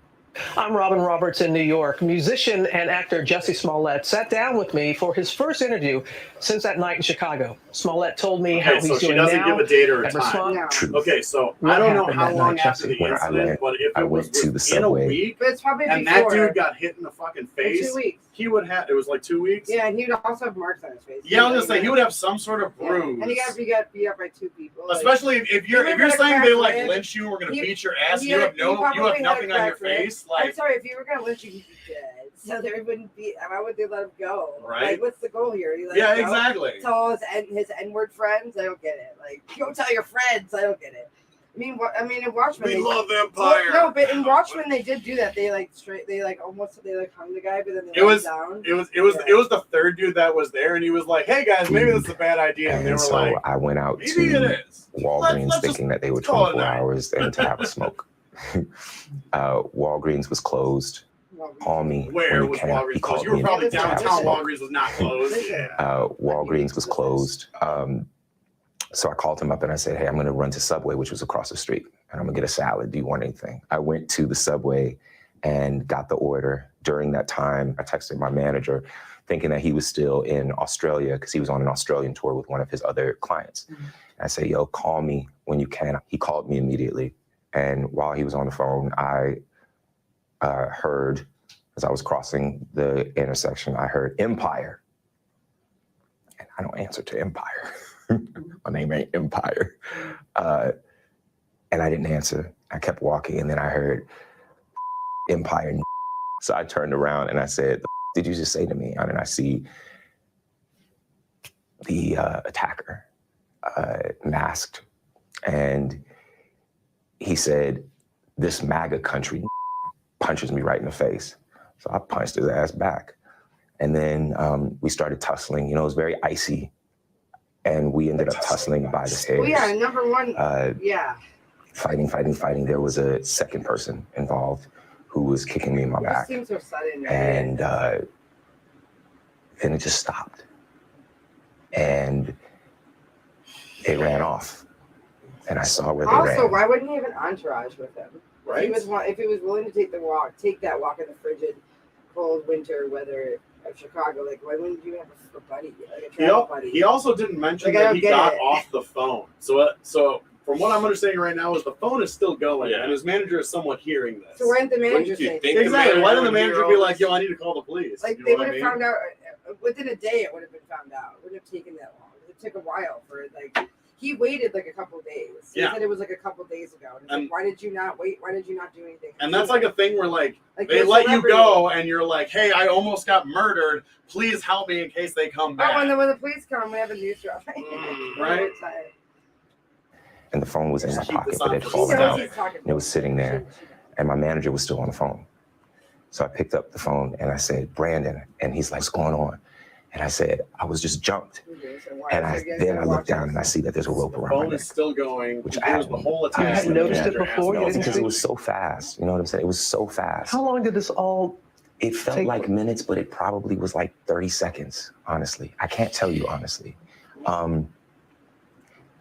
I'm Robin Roberts in New York. Musician and actor Jussie Smollett sat down with me for his first interview since that night in Chicago. Smollett told me how he's doing now. So she doesn't give a date or a time. No. Okay, so I don't know how long after the incident, but if it was within a week, but it's probably and before. that dude got hit in the fucking face, 2 weeks. He would have. It was like 2 weeks. Yeah, and he would also have marks on his face. Yeah, I was gonna say he would have some sort of bruise. Yeah. And he got beat up by 2 people. Especially if you're saying they like lynch you and we're gonna beat your ass, you have nothing on your face. Like, I'm sorry, if you were gonna lynch you, he'd be dead. So there wouldn't be. Why would they let him go? Right. Like, what's the goal here? Yeah, exactly. Tell his N-word friends. I don't get it. Like, go tell your friends. I don't get it. I mean, in Watchmen, we love Empire. Well, no, but in Watchmen they did do that. They almost hung the guy, but then they let him down. It was the third dude that was there, and he was like, "Hey guys, maybe this is a bad idea." And they were so like, I went out maybe to it is. Walgreens thinking that they were 24 hours and to have a smoke. Walgreens was closed. Call me. Where was Walgreens closed? You were probably downtown. Walgreens was not closed. Walgreens was closed. So I called him up and I said, hey, I'm going to run to Subway, which was across the street, and I'm going to get a salad. Do you want anything? I went to the Subway and got the order. During that time, I texted my manager thinking that he was still in Australia because he was on an Australian tour with one of his other clients. Mm-hmm. I said, yo, call me when you can. He called me immediately. And while he was on the phone, I heard, as I was crossing the intersection, I heard Empire. And I don't answer to Empire. My name ain't Empire. And I didn't answer. I kept walking, and then I heard Empire. So I turned around and I said, did you just say to me? And then I see the attacker masked. And he said, this MAGA country punches me right in the face. So I punched his ass back. And then we started tussling. You know, it was very icy. And we ended up tussling by the stairs. Well, yeah, number one, yeah. Fighting. There was a second person involved who was kicking me in my back. Seems so sudden, right? And then it just stopped. And it ran off. And I saw where they ran. Also, why wouldn't he have an entourage with him? Right. If he was willing to take that walk in the frigid, cold winter weather of Chicago, like why wouldn't you have a buddy, like a travel buddy? He also didn't mention that he got off the phone. So from what I'm understanding right now is the phone is still going, and his manager is somewhat hearing this. So why didn't the manager say exactly? Why didn't the manager be like, "Yo, I need to call the police"? Like they would have found out within a day. It would have been found out. It wouldn't have taken that long. It took a while for like. He waited like a couple of days. He said it was like a couple of days ago. And like, why did you not wait? Why did you not do anything? And that's like a thing where like Like They they're let you celebrities. go, and you're like, "Hey, I almost got murdered. Please help me in case they come back." Oh, and then when the police come, we have a news drop. Right? And the phone was in my Just keep pocket, this but on it had for fallen the out. static. And it was sitting there, and my manager was still on the phone. So I picked up the phone and I said, "Brandon," and he's like, "What's going on?" And I said, "I was just jumped." And then I look down and I see that there's a rope The around my phone neck. is still going. Which Here's the whole You attack. hadn't noticed it before? You No, didn't because see? it was so fast. You know what I'm saying? It was so fast. How long did this all It felt take? like minutes, but it probably was like 30 seconds, honestly. I can't tell you honestly.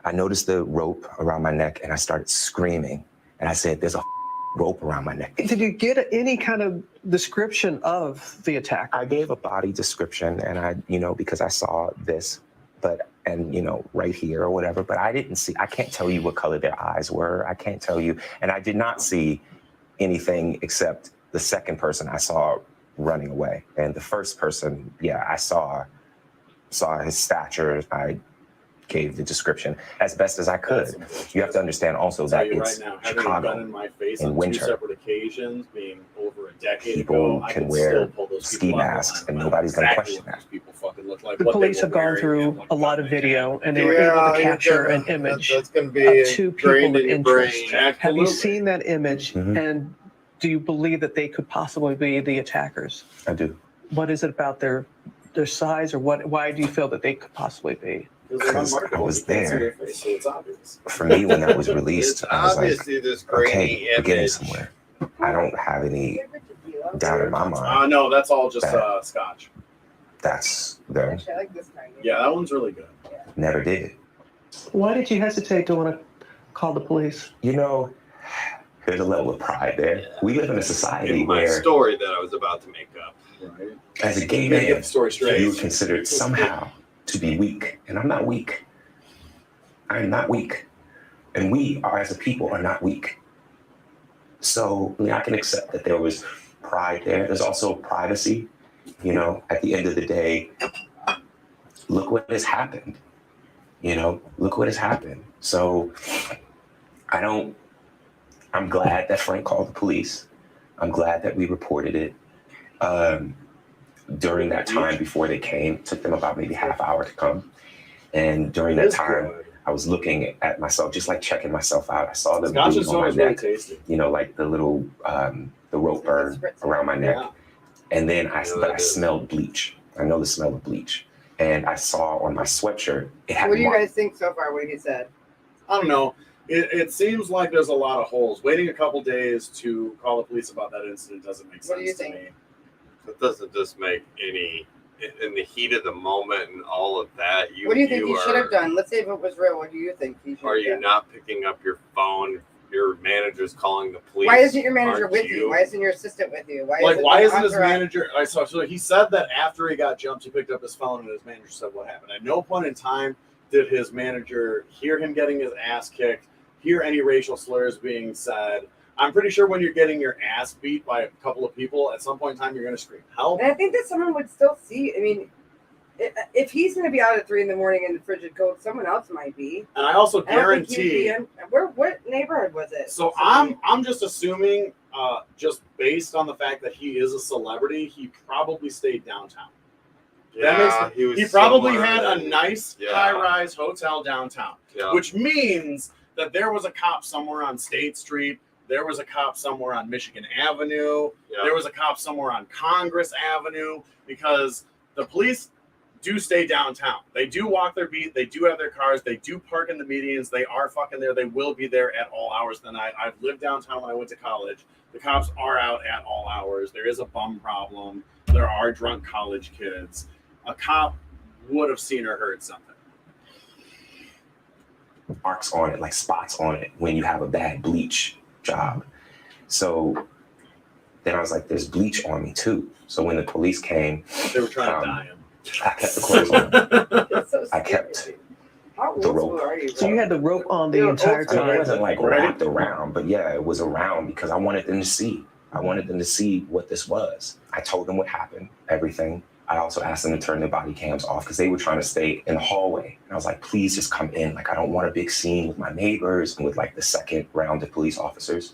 I noticed the rope around my neck and I started screaming. And I said, "There's a rope around my neck." Did you get any kind of description of the attacker? I gave a body description and I, because I saw this, right here or whatever, but I can't tell you what color their eyes were. I can't tell you. And I did not see anything except the second person I saw running away. And the first person, I saw his stature. I gave the description as best as I could. You have to understand also that it's right now, having a gun Chicago in my face in on winter. 2 separate occasions, being over a decade People ago, I can can wear still pull those ski people out of masks line and about nobody's gonna exactly question what that. those people fucking look like, The what they police were have gone wearing, through and what a lot of gun they video, had. and they were able to capture an image That's going to be of two people ingrained of in your interest. brain. Have you Absolutely. seen that image? Mhm. And do you believe that they could possibly be the attackers? I do. What is it about their size, or what? Why do you feel that they could possibly be? Because I was there. Face, so it's obvious. For me, when that was released, It's I was like, obviously this grainy okay, we're getting image. somewhere. I don't have any doubt in my mind. No, that's all just That- scotch. That's them. Actually, I like this kind. Yeah, that one's really good. Never did. Why did you hesitate to want to call the police? There's a level of pride there. We live in a society In my where, story that I was about to make up. Right. as a gay You gotta get man, the story straight. you are considered somehow to be weak. And I'm not weak. I am not weak. And we are, as a people, are not weak. So I can accept that there was pride there. There's also privacy. At the end of the day, look what has happened. Look what has happened. So I'm glad that Frank called the police. I'm glad that we reported it. During that time before they came, it took them about maybe half hour to come. And during that time, I was looking at myself, just like checking myself out. I saw the Scotch bleed and on my soda is really neck, tasty. like the little, the rope burn around my neck. Yeah. And then I smelled bleach. I know the smell of bleach. And I saw on my sweatshirt, it had What do you mark- guys think so far? What he said? I don't know. It seems like there's a lot of holes. Waiting a couple days to call the police about that incident doesn't make What do you sense to think? me. It doesn't just make any, in the heat of the moment and all of that. What do you think he should have are- done? Let's say if it was real, what do you think he should Are have you done? not picking up your phone? Your manager's calling the police. Why isn't your manager Aren't with you? Why isn't your assistant with you? Why Isn't his entourage- manager? So he said that after he got jumped, he picked up his phone and his manager said what happened. At no point in time did his manager hear him getting his ass kicked, hear any racial slurs being said. I'm pretty sure when you're getting your ass beat by a couple of people, at some point in time, you're going to scream help. And I think that someone would still see. I mean, if he's going to be out at 3 a.m. in the frigid cold, someone else might be. And I also I don't think he'd be guarantee. what neighborhood was it? So I'm just assuming, just based on the fact that he is a celebrity, he probably stayed downtown. Yeah, He probably somewhere had a in- nice Yeah. high-rise hotel downtown, Yeah. which means that there was a cop somewhere on State Street. There was a cop somewhere on Michigan Avenue. Yeah. There was a cop somewhere on Congress Avenue, because the police do stay downtown. They do walk their beat. They do have their cars. They do park in the medians. They are fucking there. They will be there at all hours of the night. I've lived downtown when I went to college. The cops are out at all hours. There is a bum problem. There are drunk college kids. A cop would have seen or heard something. marks on it, like spots on it when you have a bad bleach job. So then I was like, there's bleach on me too. So when the police came, They were trying to die him. I kept the clothes on. It's so I scary. kept How the old rope. are you? So you had the rope on the You're entire old I mean, it time. wasn't like Right. wrapped around, but yeah, it was around because I wanted them to see. I wanted them to see what this was. I told them what happened, everything. I also asked them to turn their body cams off because they were trying to stay in the hallway. And I was like, please just come in. Like, I don't want a big scene with my neighbors and with like the second round of police officers.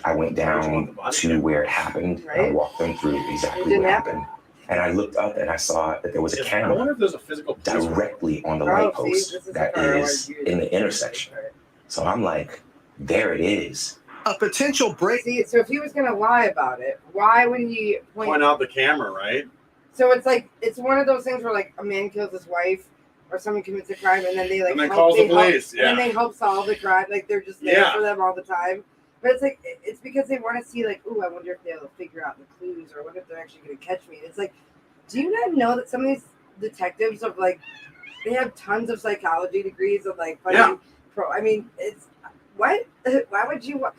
I went down to where it happened. I Right. walked them through It exactly didn't what happen. happened. And I looked up and I saw that there was a I wonder camera if there's a physical police directly on the Oh, light see, post this is that the car I wanted is you to in the use. intersection. So I'm like, there it is. A potential break. See, so if he was gonna lie about it, why would he point out the camera, right? So it's like it's one of those things where like a man kills his wife or someone commits a crime and then they like And then help, calls the they help- police. and then Yeah. they help solve the crime. Like they're just there Yeah. for them all the time. But it's like it's because they want to see like, ooh, I wonder if they'll figure out the clues or I wonder if they're actually gonna catch me. It's like, do you not know that some of these detectives of like they have tons of psychology degrees of like fucking Yeah. I mean, it's what? Why would you want?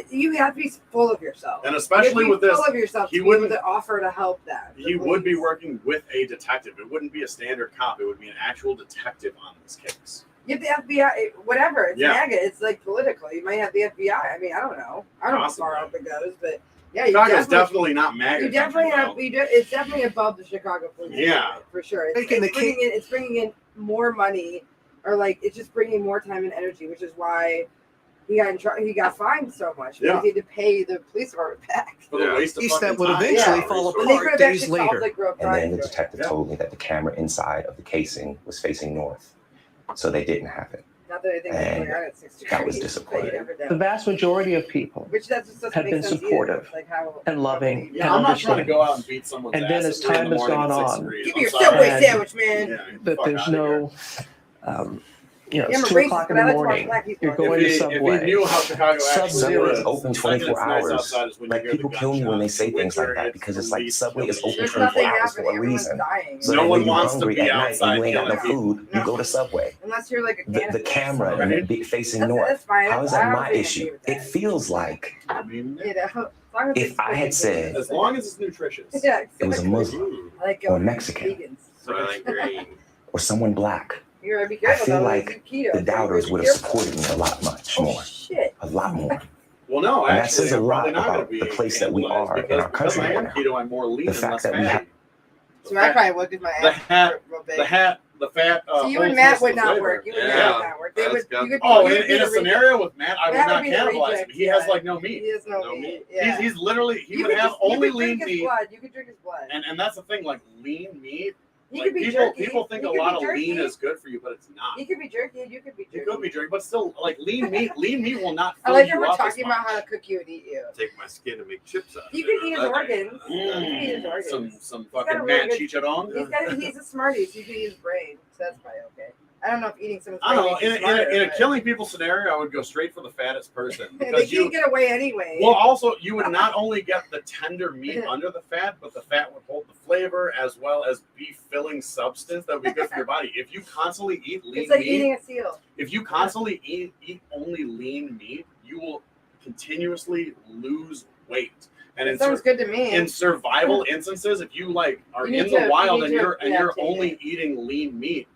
You have to be full of yourself. And You especially have to with be this, full of yourself he to be able wouldn't- to offer to help them. he would be working with a detective. It wouldn't be a standard cop. It would be an actual detective on this case. You have the FBI, whatever. It's Yeah. MAGA. It's like political. You might have the FBI. I mean, I don't know. I don't know how far up Possibly. it goes, but yeah, you Chicago's definitely, definitely not MAGA. you definitely country, have. though. It's definitely above the Chicago police. Yeah. Department, for sure. It's, Making the it's bringing in more money, or like it's just bringing more time and energy, which is why he got fined so much because Yeah. he had to pay the police department back. For the Yeah. waste of Piece fucking that would time. eventually Yeah. fall And they could apart have days actually solved later. like real And then crime. the detective Yeah. told me that the camera inside of the casing was facing north. So they didn't have it. Not that I think it's going on at 60 that was degrees, disappointing. but you never know. The vast majority of people Which that just doesn't have make been sense either. supportive Like how and loving Yeah, and I'm not trying to understanding go out and beat someone's And ass then at as 3 in time the has morning gone at 6 on, degrees. give I'm me your sorry. Subway And- sandwich, man. Yeah, that fuck there's outta here. no, Yeah, it's I'm a 2 racist, o'clock in but I the like to watch morning. black people. You're going If to he Subway. knew how Chicago actually Subway was, is open the second 24 it's nice hours. outside is when you Like hear the people kill me when they say gunshots. things like Winter, that because it's like the Subway is least open There's 24 nothing hours happening. for a Everyone's reason. dying. So No that one when you're wants to hungry be at night and outside you ain't got no killing food, you go to Subway. Unless you're like a The cannibal. camera Right. facing That's north. fine. How is I that don't my think I'm issue? okay with It that. feels like I mean, You know, as long as if it's I had cooking, said- as long as it's nutritious. yeah, it was a exactly. Muslim I like or going Mexican. vegans. Soylent Green. or someone black, You gotta be careful. feel though, like it's keto, the so doubters be would have careful. supported me a lot much Oh more. shit! A lot more. Well, no, And that actually, says a I'm probably lot not going to about be the place that we cannibalized are in because our country I right am now. keto, I'm more lean The and fact less that we fatty. have- So I probably would get my The ass hat- real big. the fat. So you and wholeness Matt of would not flavor. work. You and Yeah, Matt would not work. They that's would. got- You could. Oh, you would in be a the reject. scenario with Matt, I would Matt would not be the cannibalize reject, him. He has yeah. like no He meat. has no, No meat. meat. Yeah. He's literally he You would could have just- you only could lean drink his meat, blood. You could drink his blood. and that's the thing. Like lean meat, He like could be people jerky. people think He a could lot be of jerky. lean is good for you, but it's not. He could be jerky. You could be jerky. It could be jerky, but still, like lean meat will not I fill like how you we're up as talking about much. how to cook you and eat you. Take my skin and make chips out of You it. could eat his That- organs. You could eat his organs. Some got a fucking really Matt good- Chicharron. He's a smarty, so you could eat his brain. So that's probably okay. I don't know if eating someone's I don't know. brain In makes you smarter, a but- killing people scenario, I would go straight for the fattest person They because can't get away anyway. well, also you would not only get the tender meat under the fat, but the fat would hold the flavor as well as be filling substance that would be good for your body. If you constantly eat lean it's like meat, eating a seal. if you constantly eat only lean meat, you will continuously lose weight. And It sounds good to me. in survival instances, if you like are You in need the to- wild you and need to you're adaptate only it. eating lean meat,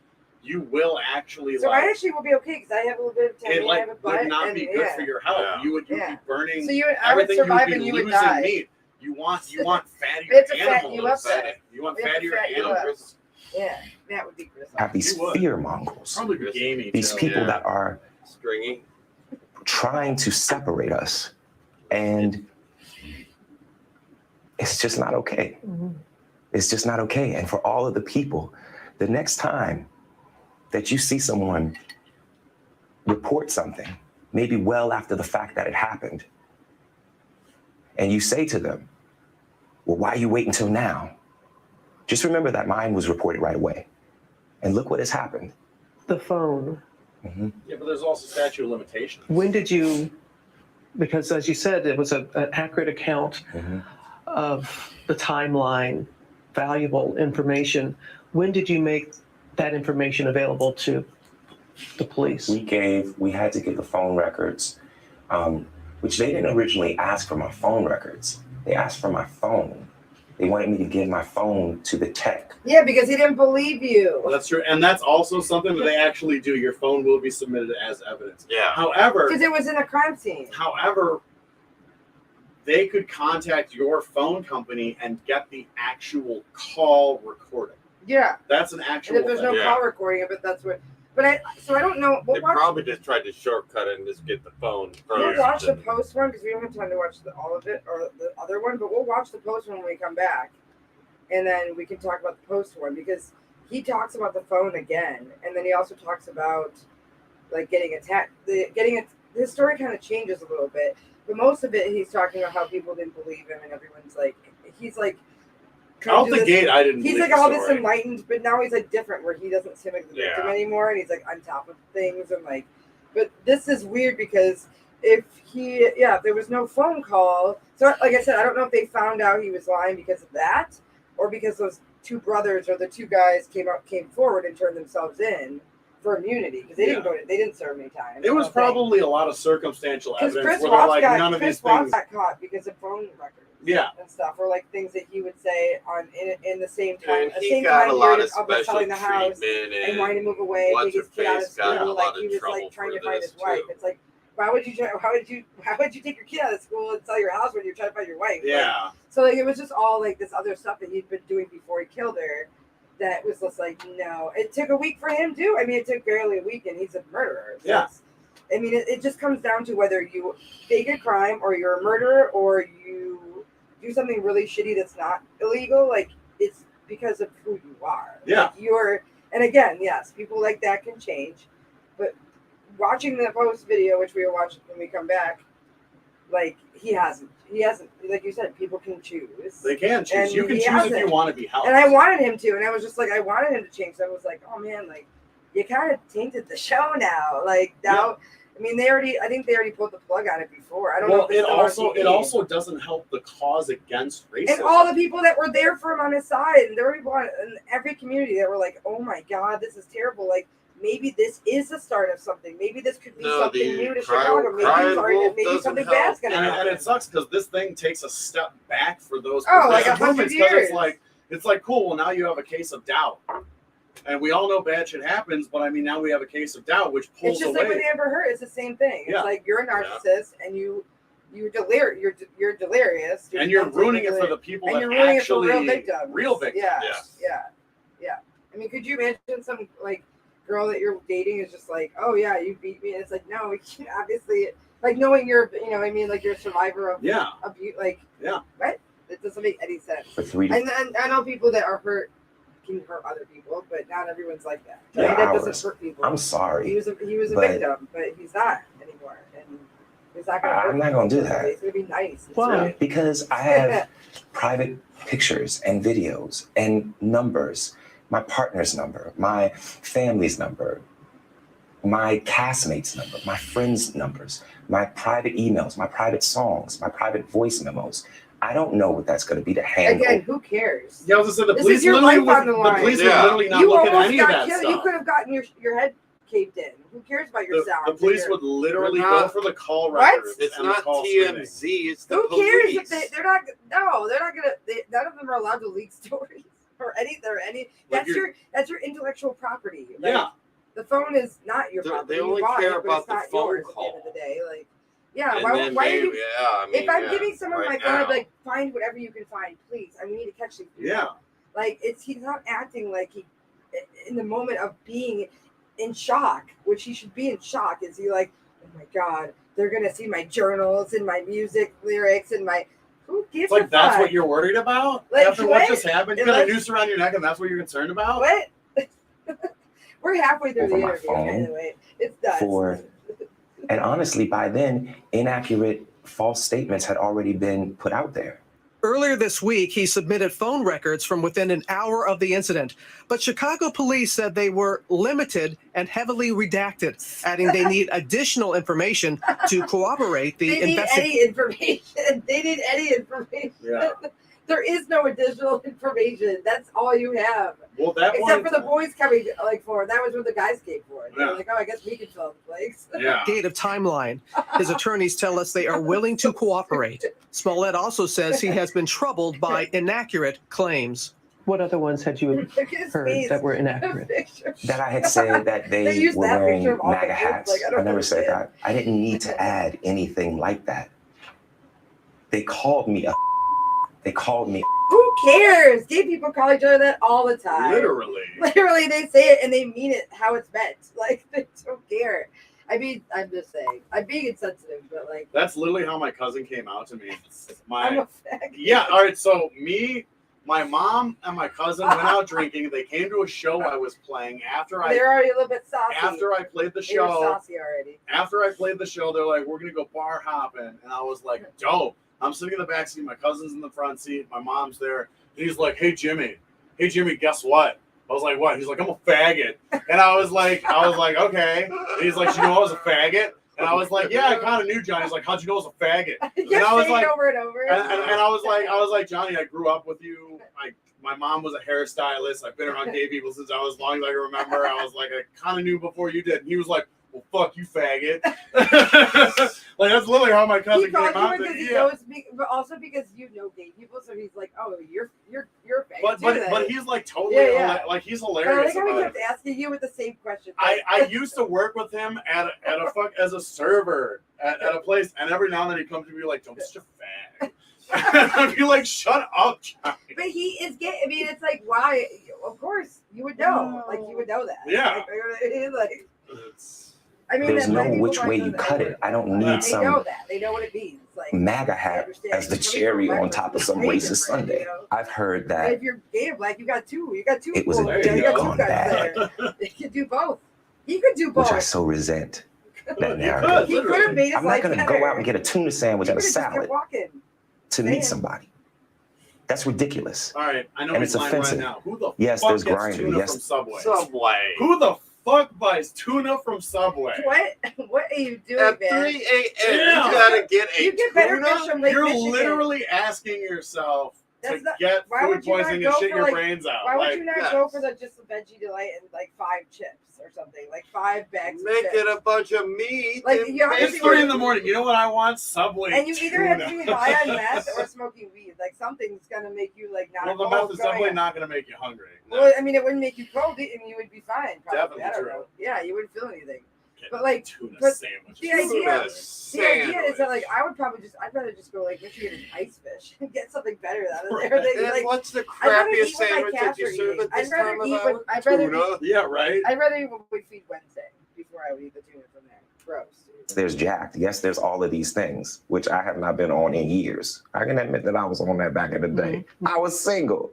you will actually So like I actually will be okay because I have a little bit of tummy. it I like have a butt, would not and be good for your health. Yeah. You'd Yeah. be burning So I would everything. survive You'd and be you would losing die. meat. You want fattier We have to fat animals. you up, though. You want We have to fattier fat you up. animals. Yeah, that would be grissom. have these You would. fear mongrels, Probably be gamey. these too. people Yeah. that are Stringy. trying to separate us, and it's just not okay. It's just not okay. And for all of the people, the next time that you see someone report something, maybe well after the fact that it happened, and you say to them, well, why you wait until now? Just remember that mine was reported right away. And look what has happened. The phone. Yeah, but there's also statute of limitations. When did you, because as you said, it was an accurate account of the timeline, valuable information. When did you make that information available to the police? We had to give the phone records, which they didn't originally ask for my phone records. They asked for my phone. They wanted me to give my phone to the tech. Yeah, because he didn't believe you. That's true, and that's also something that they actually do. Your phone will be submitted as evidence. Yeah. However, Because it was in a crime scene. they could contact your phone company and get the actual call recorded. Yeah. That's an And actual if there's no thing. Yeah. call recording of it, that's what. But I don't know. They probably just tried to shortcut it and just get the phone We'll first. watch the post one because we don't have time to watch all of it or the other one, but we'll watch the post one when we come back, and then we can talk about the post one because he talks about the phone again, and then he also talks about like getting attacked. His story kind of changes a little bit, but most of it he's talking about how people didn't believe him, and everyone's like, he's like. Out the gate, I didn't. He's like all this enlightened, but now he's like different, where he doesn't seem like the victim anymore, and he's like on top of things, and like. But this is weird because if there was no phone call. So like I said, I don't know if they found out he was lying because of that, or because those two brothers or the two guys came forward and turned themselves in for immunity because they didn't serve any time. It was probably a lot of circumstantial evidence Chris where Watts like none of these things got caught because of phone records. Yeah. And stuff, or like things that he would say in the same time. And the he same got time a lot of of special selling the house treatment and wanting to move away, take his kid out of school. Like he was like trying to find his wife. It's like, why would you take your kid out of school and sell your house when you're trying to find your wife? Yeah. Like, so like it was just all like this other stuff that he'd been doing before he killed her. That was just like, no. It took a week for him too. I mean, it took barely a week, and he's a murderer. So yeah. I mean, it just comes down to whether you fake a crime or you're a murderer or you do something really shitty that's not illegal. Like, it's because of who you are. Yeah. Like and again, yes, people like that can change. But watching the post video, which we will watch when we come back, like, he hasn't, like you said, people can choose. They can choose. And you can choose if you want to be helped. And I wanted him to, and I was just like, I wanted him to change. So I was like, oh man, like, you kind of tainted the show now. Like, now, I mean, I think they already pulled the plug on it before. I don't know. If it also doesn't help the cause against racism. And all the people that were there for him on his side, and there were people in every community that were like, oh my God, this is terrible. Like, maybe this is the start of something. Maybe this could be something new to Chicago. Maybe something bad's going to happen. And it sucks because this thing takes a step back for those like 100 years. It's like, cool, well, now you have a case of doubt. And we all know bad shit happens, but I mean, now we have a case of doubt, which pulls away. It's just like with Amber Heard. It's the same thing. It's like you're a narcissist and you're delirious. And you're ruining it for the people that actually real victims. Yeah. I mean, could you imagine some like girl that you're dating is just like, oh yeah, you beat me. And it's like, no, obviously, like knowing you're, you know what I mean, like you're a survivor of abuse. Like, what? It doesn't make any sense. And I know people that are hurt can hurt other people, but not everyone's like that. That doesn't hurt people. I'm sorry. He was a victim, but he's not anymore, and he's not gonna. I'm not gonna do that. He's gonna be nice. Why? Because I have private pictures and videos and numbers. My partner's number, my family's number, my castmates' number, my friends' numbers, my private emails, my private songs, my private voice memos. I don't know what that's going to be to handle. Again, who cares? Yeah, I was going to say, the police literally not looking at any of that stuff. You could have gotten your head caved in. Who cares about your sound? The police would literally go for the call records. It's not TMZ. It's the police. Who cares if they're not? No, they're not going to. None of them are allowed to leak stories or any. That's your intellectual property. Right? Yeah. The phone is not your property. They only care about the phone call. At the end of the day, like. Yeah, why are you? I mean, if I'm giving someone my phone, I'd be like, find whatever you can find, please. I need to catch these people. Yeah. Like he's not acting like he, in the moment of being in shock, which he should be in shock. Is he like, oh my God, they're gonna see my journals and my music lyrics and my. Who gives a fuck? That's what you're worried about like, after what just happened. You got a noose around your neck, and that's what you're concerned about. What? We're halfway through the interview. Anyway, it's done. And honestly, by then, inaccurate, false statements had already been put out there. Earlier this week, he submitted phone records from within an hour of the incident. But Chicago police said they were limited and heavily redacted, adding they need additional information to corroborate the investigation. They need any information. Yeah. There is no additional information. That's all you have. Well, except for the boys coming for. That was what the guys came for. They're like, oh, I guess we can fill the place. Yeah. Gate of timeline. His attorneys tell us they are willing to cooperate. Smollett also says he has been troubled by inaccurate claims. What other ones had you heard that were inaccurate? That I had said that they were wearing MAGA hats. I never said that. I didn't need to add anything like that. They called me a They called me. Who cares? Gay people call each other that all the time. Literally, they say it and they mean it how it's meant. Like, they don't care. I mean, I'm just saying. I'm being insensitive, but like. That's literally how my cousin came out to me. I'm a fag. Yeah, all right, so my mom and my cousin went out drinking. They came to a show I was playing after They're already a little bit saucy. After I played the They were show. saucy already. After I played the show, they're like, we're going to go bar hopping. And I was like, dope. I'm sitting in the back seat. My cousin's in the front seat. My mom's there. And he's like, hey, Jimmy, guess what? I was like, what? He's like, I'm a faggot. And I was like, okay. And he's like, you know I was a faggot? And I was like, yeah, I kind of knew Johnny. He's like, how'd you know I was a faggot? And I was like, over and over. And I was like, Johnny, I grew up with you. My mom was a hairstylist. I've been around gay people since I was as long as I can remember. I was like, I kind of knew before you did. And he was like, well, fuck you, faggot. Like, that's literally how my cousin came out. He knows, but also because you know gay people, so he's like, oh, you're a faggot. But he's like totally like he's hilarious. But I think we kept asking you with the same question. I used to work with him as a server at a place, and every now and then he comes to me like, don't be such a fag. I'd be like, shut up, Johnny. But he is gay. I mean, it's like, why? Of course, you would know. Like, you would know that. Yeah. Like, I mean, there's no which way you cut it. I don't need some. They know that. They know what it means. Like, MAGA hat as the cherry on top of some racist Sunday. I've heard that. And if you're gay or black, you got two. You got two. It was a you got gone bad. You could do both. He could do both. Which I so resent. That narrative. He could have made his I'm not going to go out and get a tuna sandwich and a salad to meet somebody. That's ridiculous. All right, I know and it's offensive. Right now. Who the fuck there's gets grinding. tuna Yes, from Subway? Subway. Who the fuck buys tuna from Subway? What are you doing, at 3 man? a.m. You gotta get a You get better tuna? fish from Lake You're Michigan. literally asking yourself That's to not- get why food would you not poisoning go and shit for, your like- brains out. Why would Like, you not go for just the veggie delight and like 5 chips or something, like 5 bags? Make of it chips. a bunch of meat. Like, and you have to it's be- 3 in the morning. You know what I want? Subway. And you either tuna. have to be high on meth or smoking weed. Like something's gonna make you like not. Well, the cold meth is going definitely on. not going to make you hungry. Well, I mean, it wouldn't make you cold, and you would be fine. Probably. Definitely I don't true. know. Yeah, you wouldn't feel anything. Get But like, tuna but sandwich. the idea is that like Sandwich. I'd rather just go like Michigan and ice fish and get something better out of there. Than, And like, what's the I'd rather crappiest eat what my sandwich that cats you are serve eating. at this I'd rather time of eat hour? what I'd rather Tuna? Yeah, right? I'd rather eat what we feed Wednesday before I would eat the tuna from there. Gross. Dude. there's Jacked. Yes, there's all of these things, which I have not been on in years. I can admit that I was on that back in the day. I was single.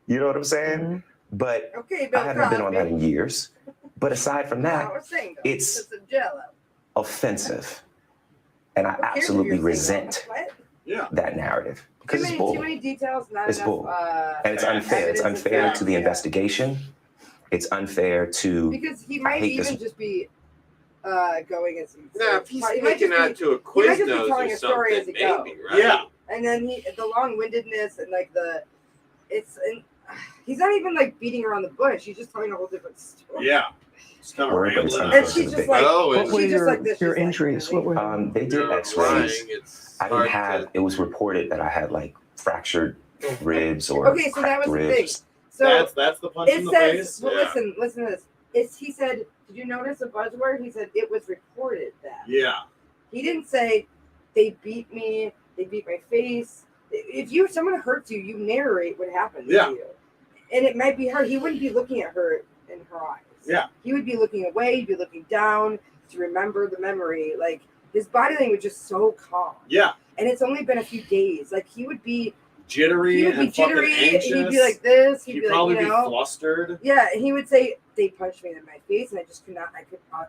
You know what I'm saying? But Okay, Bill I haven't been on that in years. But aside from that, it's a Jello. offensive. And I absolutely resent that narrative. Because it's bull. Too many details, not It's enough. bull. And it's unfair. It's unfair to the investigation. It's unfair to. Because he might even just be going as. Now, if he's he might taking just out be- to a he might quiz just be nose telling or a story as something, he goes. maybe, right? Yeah. And then the long-windedness and like he's not even like beating around the bush. He's just telling a whole different story. Yeah. It's kind of Word, but it's rambling. unfair And to she's the just big. like, What were she's just like this. your she's like, injuries? What were They did X-rays. It's I didn't hard have. to- It was reported that I had like fractured ribs or Okay, so that cracked was the thing. ribs. So That's the punch in it the says, face. well, Yeah. listen to this. He said, did you notice a buzzword? He said it was reported that. Yeah. He didn't say they beat me, they beat my face. If someone hurts you, you narrate what happened to you. And it might be her. He wouldn't be looking at her in her eyes. Yeah. He would be looking away, he'd be looking down to remember the memory. Like his body language is so calm. Yeah. And it's only been a few days. Like he would be Jittery and fucking anxious. He'd be like this. He'd be probably like, you know, be flustered. yeah, and he would say they punched me in my face, and I just could not.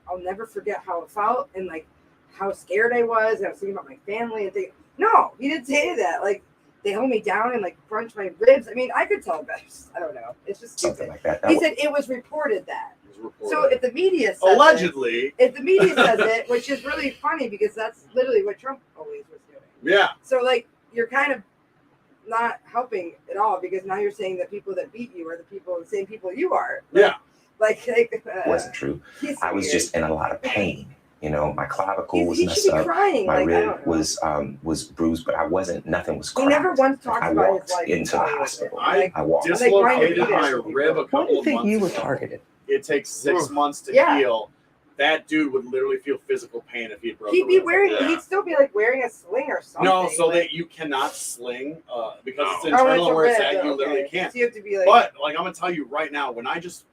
I'll never forget how it felt, and like how scared I was. And I was thinking about my family and things. No, he didn't say that. Like they held me down and like crunched my ribs. I mean, I could tell better. I don't know. It's just Something stupid. like that. He said it was reported that. It was reported. So if the media says allegedly, if the media says it, which is really funny because that's literally what Trump always was doing. yeah. So like you're kind of not helping at all because now you're saying that people that beat you are the same people you are. Yeah. Like wasn't true. he's I was weird. just in a lot of pain. You know, my clavicle was He messed should be up. crying. My like, I rib don't know. was bruised, but I wasn't. Nothing was He cracked. never once talked I about walked his life. into the until he was hospital. there. Like, I walked. Dislocated Like, my Ryan rib a Why couple do you of think months you were ago. targeted? It takes 6 months to Yeah. heal that dude would literally feel physical pain if he had broken. He'd be rib. wearing. Yeah. He'd still be like wearing a sling or something. No, so like, that you cannot sling because it's No. internal it's a where it's rib, at. You okay. literally can't. So you have to be like. But like I'm gonna tell you right now, when I just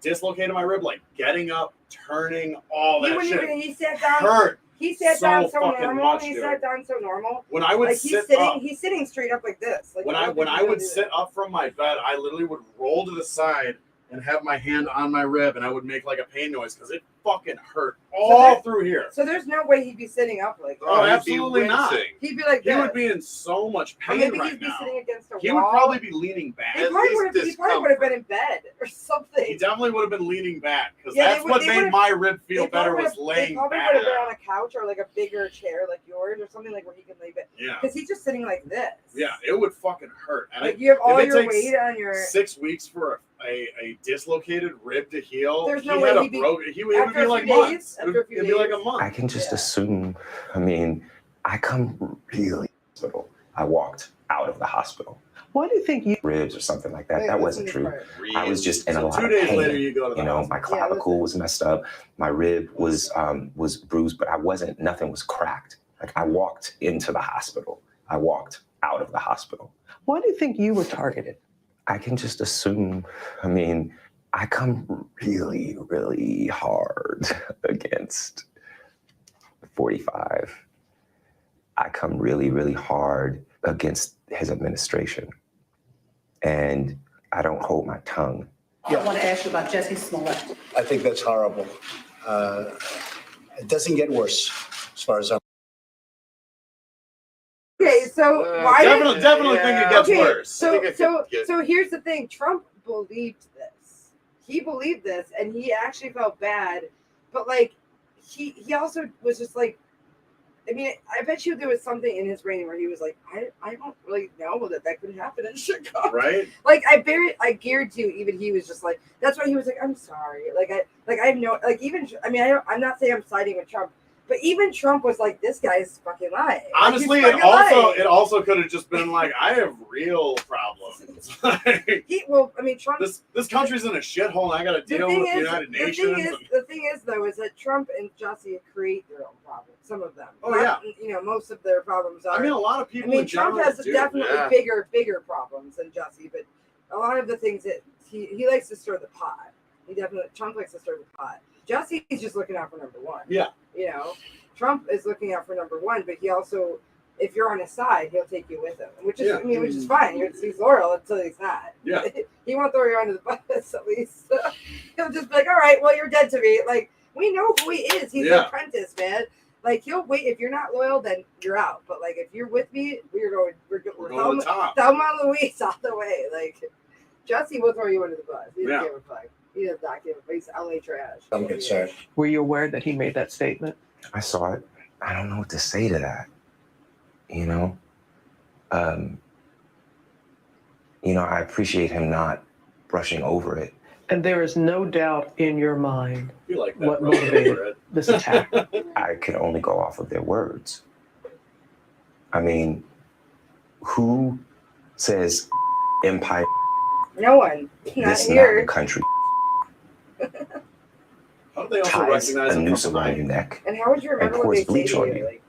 dislocated my rib, like getting up, turning, all he that wouldn't shit even. He sat down. hurt. He sat so down so fucking normal. much, He dude. sat down so normal. When I would Like he's sit sitting. up, He's sitting straight up like this. Like when don't I think he would do sit up from my bed, I literally would roll to the side and have my hand on my rib, and I would make like a pain noise because it fucking hurt all through here. So there's no way he'd be sitting up like. Oh, he'd be absolutely not. wincing. He'd be like He this. would be in so much Or pain maybe right he'd be now. sitting against a He wall. would probably be leaning back. He At probably least would have been in bed or something. He definitely would have been leaning back because Yeah, that's what made my rib feel better was They laying probably back. would have been on a couch or like a bigger chair like yours or something like where he can lay back. Yeah, Because he's just sitting like this. yeah, it would fucking hurt. And Like you have all it your takes weight on your. 6 weeks for a dislocated rib to heal. There's no he way had a he'd be- broken. It would after be a like few months. days- after a few It'd be like a days. month. I can just Yeah. assume. I mean, I come really hospital. I walked out of the hospital. Why do you think you? Ribs or something like that. Wait, That listen wasn't to true. this part. I was just in a So lot 2 of days pain. later, you go to the You know, hospital. my clavicle was messed up. My rib was bruised, but I wasn't. Nothing was cracked. Like I walked into the hospital. I walked out of the hospital. Why do you think you were targeted? I can just assume. I mean, I come really, really hard against 45. I come really, really hard against his administration. And I don't hold my tongue. I want to ask you about Jesse Smollett. I think that's horrible. It doesn't get worse as far as I'm. Okay, so why? Definitely think it gets Okay, worse. I think I So could get- so here's the thing. Trump believed this. He believed this, and he actually felt bad. But like, he also was just like, I mean, I bet you there was something in his brain where he was like, I don't really know that could happen in Chicago. Right? Like I guarantee you, even he was just like, that's why he was like, I'm sorry. I have no, like even, I mean, I'm not saying I'm siding with Trump, but even Trump was like, this guy's fucking lying. Honestly, like, he's fucking lying. it also could have just been like, I have real problems. Like, Trump. this country's in a shithole, and I got to deal with the United Nations. The thing is, though, is that Trump and Jussie create their own problems. Some of them. Oh, yeah. You know, most of their problems are. I mean, a lot of people. in Trump general has do. definitely yeah. bigger problems than Jussie, but a lot of the things that he likes to stir the pot. Trump likes to stir the pot. Jussie's just looking out for number one. Yeah. You know, Trump is looking out for number one, but he also, if you're on his side, he'll take you with him, which is, Yeah. I mean, which is fine. He's loyal until he's not. Yeah. He won't throw you under the bus at least. He'll just be like, all right, well, you're dead to me. Like, we know who he is. He's an apprentice, man. Like, he'll wait. If you're not loyal, then you're out. But like, if you're with me, we're going We're to the top. Thelma Louise all the way. Like, Jussie will throw you under the bus. He doesn't Yeah. give a fuck. He does not give a fuck. He's LA trash. I'm concerned. Were you aware that he made that statement? I saw it. I don't know what to say to that. You know? I appreciate him not brushing over it. And there is no doubt in your mind I feel like that, what bro. motivated this attack. I can only go off of their words. I mean, who says empire? No one. Not This here. not the country. How do they also Ties recognize a him noose from around behind? your neck. And how would you remember And what they pours bleach say to on you? you. Like,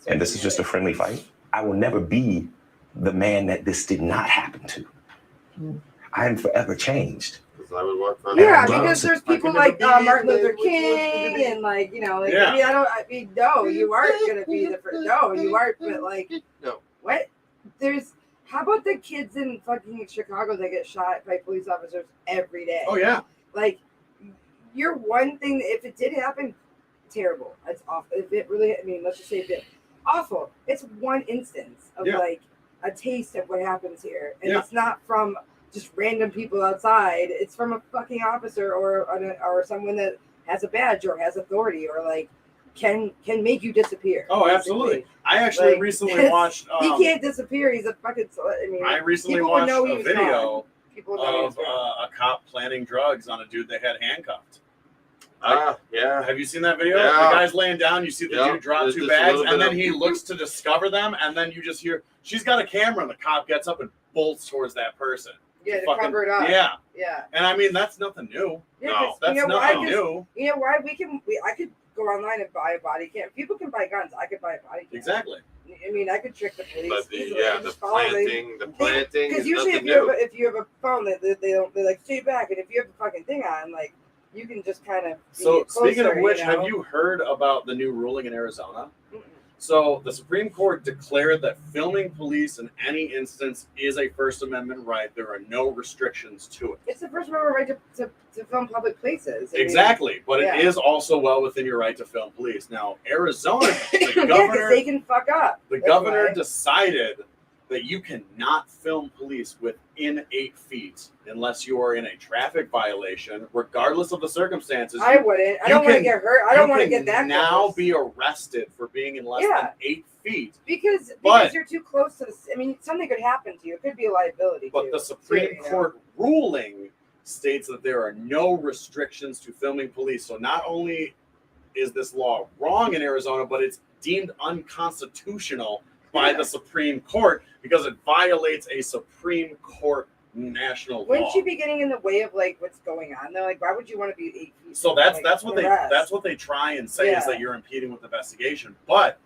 And this is just a friendly fight. I will never be the man that this did not happen to. I am forever changed. Because I would walk on. Yeah, And because there's people never like be Martin Luther the- King and like, you know, like, Yeah. I mean, no, you aren't going to be the first. No, you aren't. But like, No. what? How about the kids in fucking Chicago that get shot by police officers every day? Oh yeah. Like, you're one thing, if it did happen, terrible. It's awful. If it really, I mean, let's just say it did. Awful. It's one instance of like a taste of what happens here. And it's not from just random people outside. It's from a fucking officer or someone that has a badge or has authority or like can make you disappear. Oh, absolutely. I actually Like, recently watched. he can't disappear. He's a fucking. I mean, I recently people would watched know he a was video gone. People would know he was of gone. a cop planting drugs on a dude they had handcuffed. Yeah. Have you seen that video? Yeah. The guy's laying down. You see the Yeah. dude drop There's two just a bags, little and bit then of- he looks to discover them, and then you just hear she's got a camera, and the cop gets up and bolts towards that person. Yeah, to cover it up. Yeah, Yeah. and I mean that's nothing new. Yeah, No, 'cause That's you know nothing why? 'Cause new. you know why? I could go online and buy a body cam. People can buy guns. I could buy a body cam. Exactly. I mean, I could trick the police. But easily. I could the just follow them. planting Because is usually, nothing if new. you have a phone, they like stay back, and if you have the fucking thing on, like you can just kind of. So speaking of which, you know? have you heard about the new ruling in Arizona? Mm-mm. So the Supreme Court declared that filming police in any instance is a First Amendment right. There are no restrictions to it. It's the First Amendment right to film public places. I mean, Exactly, but yeah. it is also well within your right to film police. Now, Arizona, the yeah, because governor, they can fuck up. the That's governor why. decided that you cannot film police within 8 feet unless you are in a traffic violation, regardless of the circumstances. I wouldn't. I you don't want to can- get hurt. I don't want to You get that can now close. be arrested for being in less Yeah. than 8 feet. Because But- you're too close to the. I mean, something could happen to you. It could be a liability. But too, the Supreme you know? Court ruling states that there are no restrictions to filming police. So not only is this law wrong in Arizona, but it's deemed unconstitutional by the Supreme Court because it violates a Supreme Court national law. Wouldn't you be getting in the way of like what's going on though? Like, why would you want to be 8 feet? So from, that's like, that's what the rest? that's what they try and say is Yeah. that you're impeding with the investigation. But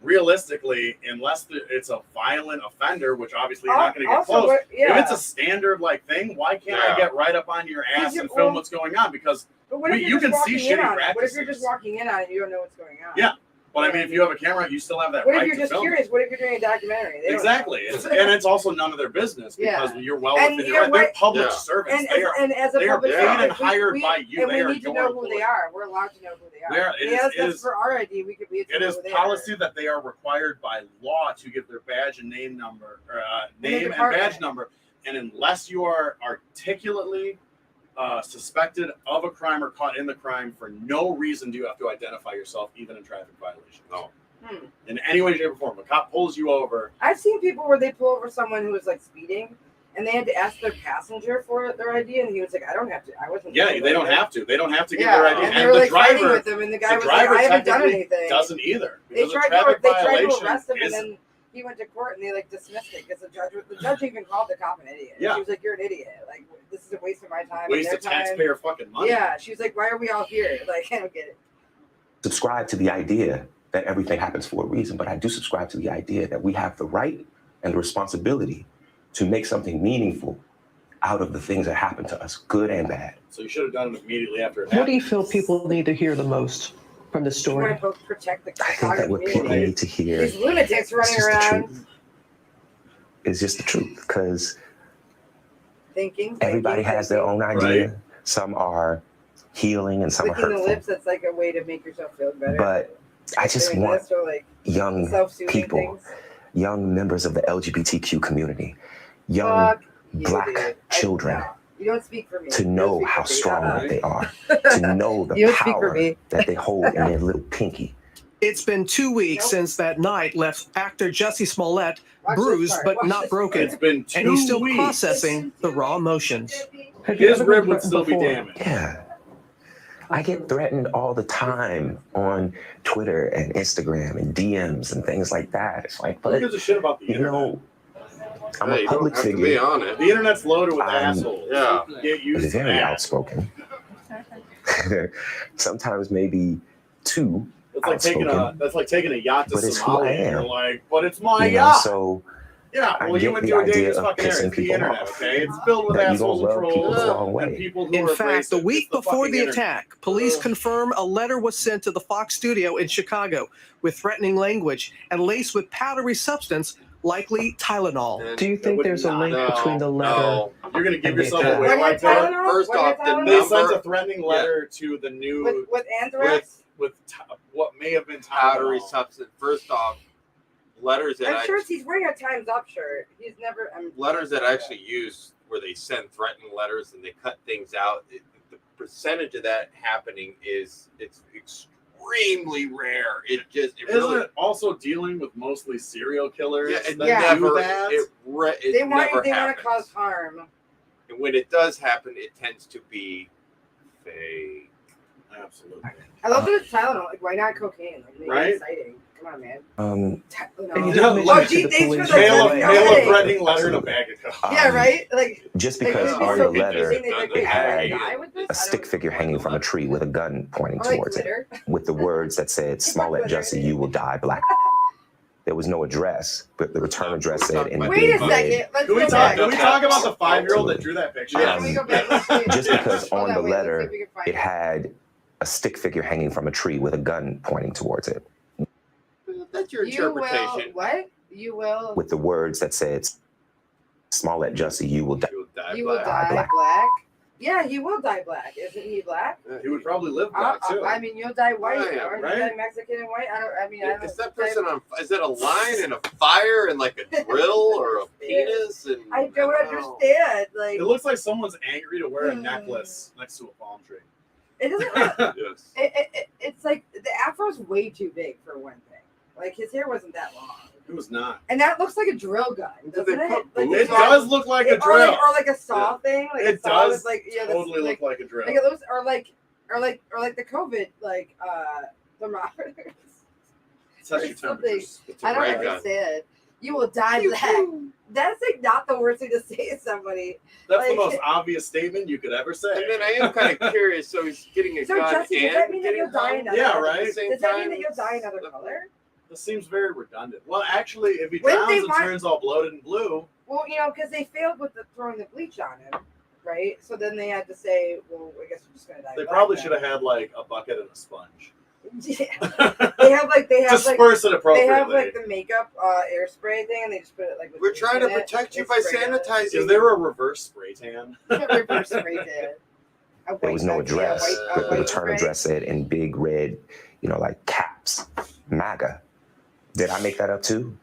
realistically, unless it's a violent offender, which obviously you're not going to get Also, close. what- yeah. If it's a standard like thing, why can't I Yeah. get right up on your ass you- and film well- what's going on? Because But what if you you're can just see walking in shitty on it? What if you're practices. just walking in on it and you don't know what's going on? Yeah. but I mean, if you have a camera, you still have that What right if you're to just film. curious? What if you're doing a documentary? They don't Exactly, and it's also none of their business because Yeah. you're well And within you're your right. They're right. public Yeah. servants. And as a they are public paid servant, and hired by you. And They are we need to your know who employees. they are. We're allowed to know who they are. They are- it is- That's it is- for our ID. We It know is who they policy are. that they are required by law to give their badge and name number, or name and department. badge number, and unless you are articulately suspected of a crime or caught in the crime, for no reason do you have to identify yourself, even in traffic violations. No. In any way, shape, or form. A cop pulls you over. I've seen people where they pull over someone who was like speeding, and they had to ask their passenger for their ID, and he was like, "I don't have to. I wasn't." Yeah, doing they don't it." have to. They don't have to give Yeah, their ID. and And, they were the like fighting driver, with him, and the guy the was like, driver "I haven't done technically anything." doesn't either. They Because a tried traffic to violation arrest him, is- and then he went to court, and they like dismissed it because the judge even called the cop an idiot. Yeah. She was like, "You're an idiot. Like this is a waste of my time. and waste their of time." taxpayer fucking money. Yeah, she was like, "Why are we all here? Like, I don't get it." Subscribe to the idea that everything happens for a reason, but I do subscribe to the idea that we have the right and the responsibility to make something meaningful out of the things that happen to us, good and bad. So you should have done it immediately after it What do happened. you feel people need to hear the most from this We story? want to both protect the I think Chicago that what people community. need to hear These lunatics is running just the around truth. It's just the truth, because thinking. everybody has their own idea. Some are healing and some are Licking the hurtful. lips. That's like a way to make yourself feel better. But I just Doing want this or like young self-soothing people, things. young members of the LGBTQ community, young Fuck you, black dude. children No, you don't speak for me. to You don't know speak how for me. strong Uh-uh. that they are, to know the You don't speak for power me. that they hold in their little pinky. It's been 2 weeks Nope. since that night left actor Jussie Smollett Watch this bruised part. but Watch not this broken, It's been 2 and he's still weeks. processing the raw emotions. Have you His ever been rib would threatened still be before? damaged. Yeah. I get threatened all the time on Twitter and Instagram and DMs and things like that. It's like, Who but gives a shit about the you internet? know, I'm Hey, a you don't public have to be figure, on it. The internet's loaded with I'm- assholes. Yeah. Get used to very that. outspoken. Sometimes maybe too, That's like taking a yacht to But it's who I Somalia. And you're am. like, but it's my you know, yacht. so Yeah, I well, you get went the to a idea dangerous of fucking area. pissing It's the people internet, off. okay? It's filled with That you assholes gonna and rub people trolls the wrong and way. people who In are fact, the racist. week It's the before fucking the internet. attack, police Ugh. confirm a letter was sent to the Fox studio in Chicago with threatening language and laced with powdery substance, likely Tylenol. And Do you think would there's a not- link between the letter? No. You're gonna give And they yourself attack. away What like did Tylenol? that. First What off, did the Tylenol? They sent number a threatening letter to the new with anthrax. with what may have been powdery Tylenol. substance. First off, letters that I'm sure actually, he's wearing a Time's Up shirt. He's never. letters that actually use where they send threatening letters and they cut things out. The percentage of that happening it's extremely rare. It Isn't really it also dealing with mostly serial killers? yeah, it that Yeah. do never that? it They want never to happens. cause harm. And when it does happen, it tends to be fake. Absolutely. I love that it's Tylenol. Like, why not cocaine? Like, make Right? it exciting. Come on, man. And you No, did mention like, to the thanks for police the- right Mail a away. Hey. breading letter and a bag of coke. Yeah, right. Like Just like, because it'd be on so the letter confusing. They'd be it like, "Wait, I had die with this?" a stick figure hanging from a tree with a gun pointing Or like towards it, glitter. with the words that said, "Smollett Jussie, you will die black." There was no address, but the return address said in Wait big a red. second. Let's Can we go talk? back. Can we talk about the 5-year-old that drew that picture? Can we go back? Let's see. Just because Hold on the wait, let's see letter if we can find it had a stick figure hanging from a tree with a gun pointing towards it, That's your You will interpretation. what? You will. with the words that said, "Smollett Jussie, you will die." You will die You will black. die black. black. Yeah, he will die black. Isn't he black? He would probably live black too. I mean, you'll die white. Right, Aren't right? you die Mexican and white? I don't. Is that person on? Is it a line and a fire and like a drill or a penis? And I don't know. understand. Like, It looks like someone's angry to wear a necklace next to a palm tree. it doesn't. Look, Yes. it's like the afro's way too big for one thing. Like his hair wasn't that long, It was not. and that looks like a drill gun, Did they doesn't it? put Like, It does look like a or drill. like a saw thing. Like a It saw does with, like, yeah, totally like, look like a drill. like it looks, or like the COVID thermometers. Test your something. temperatures. It's a I don't ray gun. understand. You will die black. That's like not the worst thing to say to somebody. That's the Like- most obvious statement you could ever say. And then I am kind of curious. So he's getting a So, gun Jesse, does and that mean that getting you'll die hung another Yeah, at the right? same Does that mean time? that you'll die another color? This seems very redundant. Well, actually, if he When drowns they and want- turns all bloated and blue, Well, because they failed with throwing the bleach on him, right? So then they had to say, well, I guess we're just gonna die. they black probably then. should have had like a bucket and a sponge. Yeah. They have like Disperse it they appropriately. have like the makeup airspray thing, and they just put it like. with We're bleach trying to in it protect you and by spray it. sanitizing. Is there a reverse spray tan? Reverse spray tan. A There white was no spray, address, a but the white return spray. address said in big red, like caps, MAGA. Did I make that up too?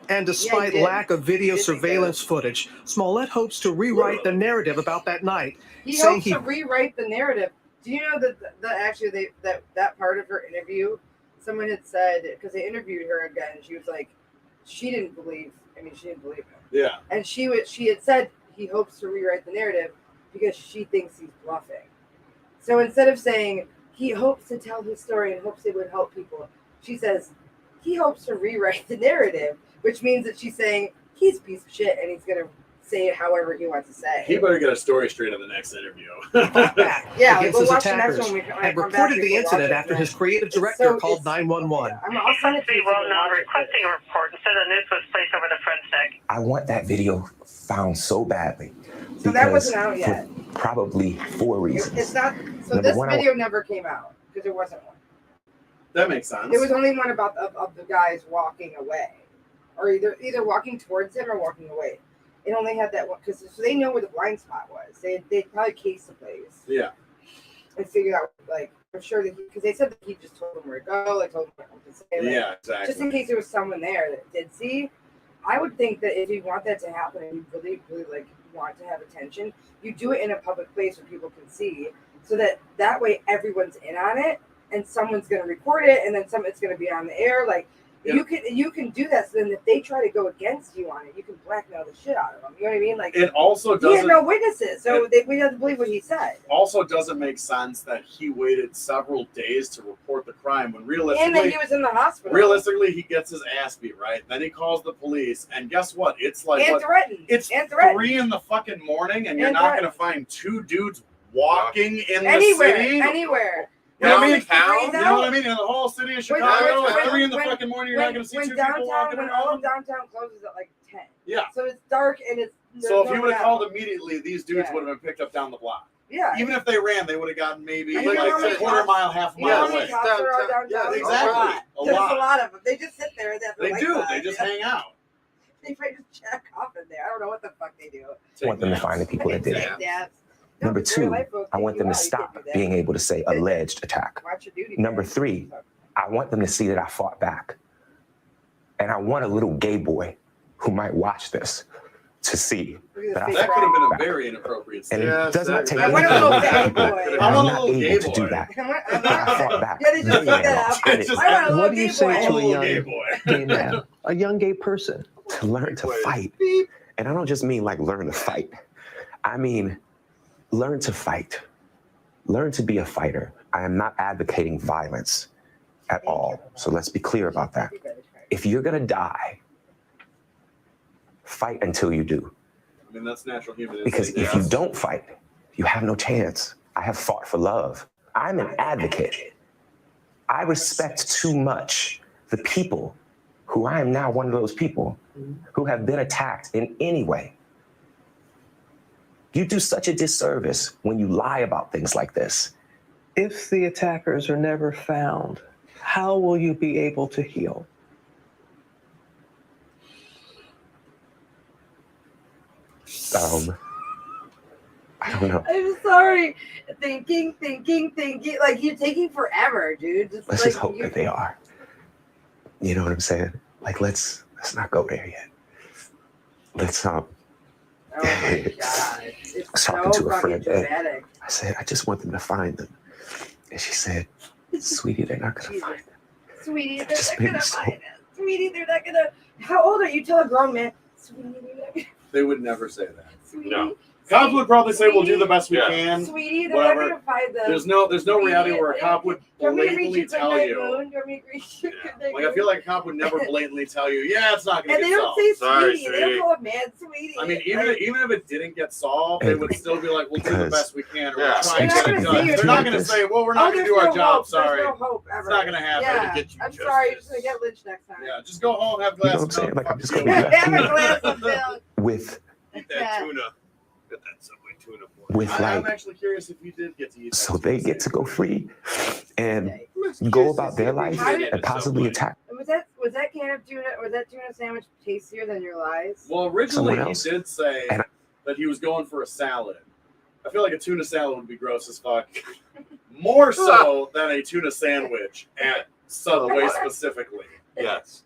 And despite did. lack of video You did surveillance footage, Smollett hopes to rewrite the narrative about that night. He saying hopes he- to rewrite the narrative. Do you know that part of her interview, someone had said, because they interviewed her again, and she was like, she didn't believe him, Yeah. and she had said he hopes to rewrite the narrative because she thinks he's bluffing. So instead of saying he hopes to tell his story and hopes it would help people, she says he hopes to rewrite the narrative, which means that she's saying he's a piece of shit and he's gonna say it however he wants to say. He better get a story straight in the next interview. Back Yeah, against we'll his watch the next attackers one when we and come back, reported we the can watch incident it, after yeah. his creative It's director so- called it's- 911. I'll send it to you. Well, now requesting a report instead of news was placed over the front deck. I want that video found so badly. So that because wasn't out yet. For probably 4 reasons. It's not. So Number this one, video never came out because there wasn't one. That makes sense. There was only one about of the guys walking away, or either walking towards him or walking away. It only had that one because so they know where the blind spot was. They probably cased the place Yeah. and figured out like I'm sure that because they said that he just told them where to go, like told them what to say. Like, Yeah, exactly. just in case there was someone there that did see. I would think that if you want that to happen and you really, really like want to have attention, you do it in a public place where people can see, so that way everyone's in on it and someone's going to record it and then it's going to be on the air. Like Yeah. you can do that. So then if they try to go against you on it, you can blackmail the shit out of them. You know what I mean? Like It also he had doesn't no witnesses, so we have to believe what he said. also doesn't make sense that he waited several days to report the crime when And then realistically he was in the hospital. realistically he gets his ass beat, right? Then he calls the police, and guess what? It's like and what, threatened. it's and threatened. 3 in the fucking morning, and you're And not threatened. gonna find 2 dudes walking in the Anywhere, city. anywhere. You know what I mean? Downtown? You know what I mean? In the whole city of Chicago, at 3 in the fucking morning, you're not gonna see 2 people walking when all around. of downtown closes at like 10. Yeah. So it's dark and it's So if there's he no would have one out. called immediately, these dudes Yeah. would have been picked up down the block. Yeah. Even if they ran, they would have gotten maybe And like you know how a many quarter cops- mile, half a You know how mile many away. cops there are downtown? Yeah, A exactly. lot. A There's lot. a lot of them. They just sit there. They do. They just hang out. They probably just check off in there. I don't know what the fuck they do. I want them to find the people that did it. Take naps. Number because real 2, life folks I take want you them to out. You can't stop do that. being able to say alleged attack. Watch your duty. Number man. 3, I want them to see that I fought back. And I want a little gay boy who might watch this to see Look at that I this That face could have been a back. very inappropriate And statement. Yes, it does not take that- I want a anything little to gay people. boy. I And want I'm a not little gay able to boy. do that. I want- I fought back. Yeah, they just Day look in that and up. out. I Just- just I want a What little do you gay say boy. to a little young gay boy. gay man, a young gay person? to learn to fight. And I don't just mean like learn to fight. I mean, learn to fight. Learn to be a fighter. I am not advocating violence at all. So let's be clear about that. If you're gonna die, fight until you do. I mean, that's natural human Because instinct. if you don't fight, you have no chance. I have fought for love. I'm an advocate. I respect too much the people who I am now one of those people who have been attacked in any way. You do such a disservice when you lie about things like this. If the attackers are never found, how will you be able to heal? I don't know. I'm sorry. Thinking. Like, you're taking forever, dude. Let's just hope that they are. You know what I'm saying? Like, let's not go there yet. Let's Oh my god. It's I was talking so to a fucking friend. dramatic. I said, I just want them to find them. And she said, sweetie, they're not gonna find them. Sweetie, they're Just not maybe gonna so. find it. Sweetie, they're not gonna. How old are you? Tell a grown man. Sweetie, they're not gonna. They would never say that. Sweetie, No. Cops would probably say, we'll do the best we Yeah. can. Sweetie, they're Whatever. not gonna find them. There's no reality where a cop would Do you want me to read blatantly you tell Goodnight you. Moon? Do you want me to read you Goodnight Like, I feel like a cop would never blatantly tell you, yeah, it's not going And to they get don't solved. say Sorry, sweetie. They don't sweetie. call a man sweetie. I mean, Like, even if it didn't get solved, they would still be like, we'll do the Because- best we can. Or Yeah. we'll try and They're get not it gonna say done. you're They're not doing going to this. say, well, we're not going to do there's our no job. hope. Sorry. There's no hope ever. It's not going to happen. Yeah. Get you I'm justice. sorry. You're just gonna get lynched next time. Yeah, just go home, have a You know glass what I'm of saying? milk. Like, I'm fuck just you. gonna be Have a glass of milk. with Eat that tuna. Get that Subway tuna for with I'm like, actually curious if you did get to eat that. so they get to go free and Okay. go about their life How did- and possibly attack. Was that can of tuna? Was that tuna sandwich tastier than your lies? Well, originally Someone he else. did say And- that he was going for a salad. I feel like a tuna salad would be gross as fuck. More so than a tuna sandwich at Subway specifically. Yes.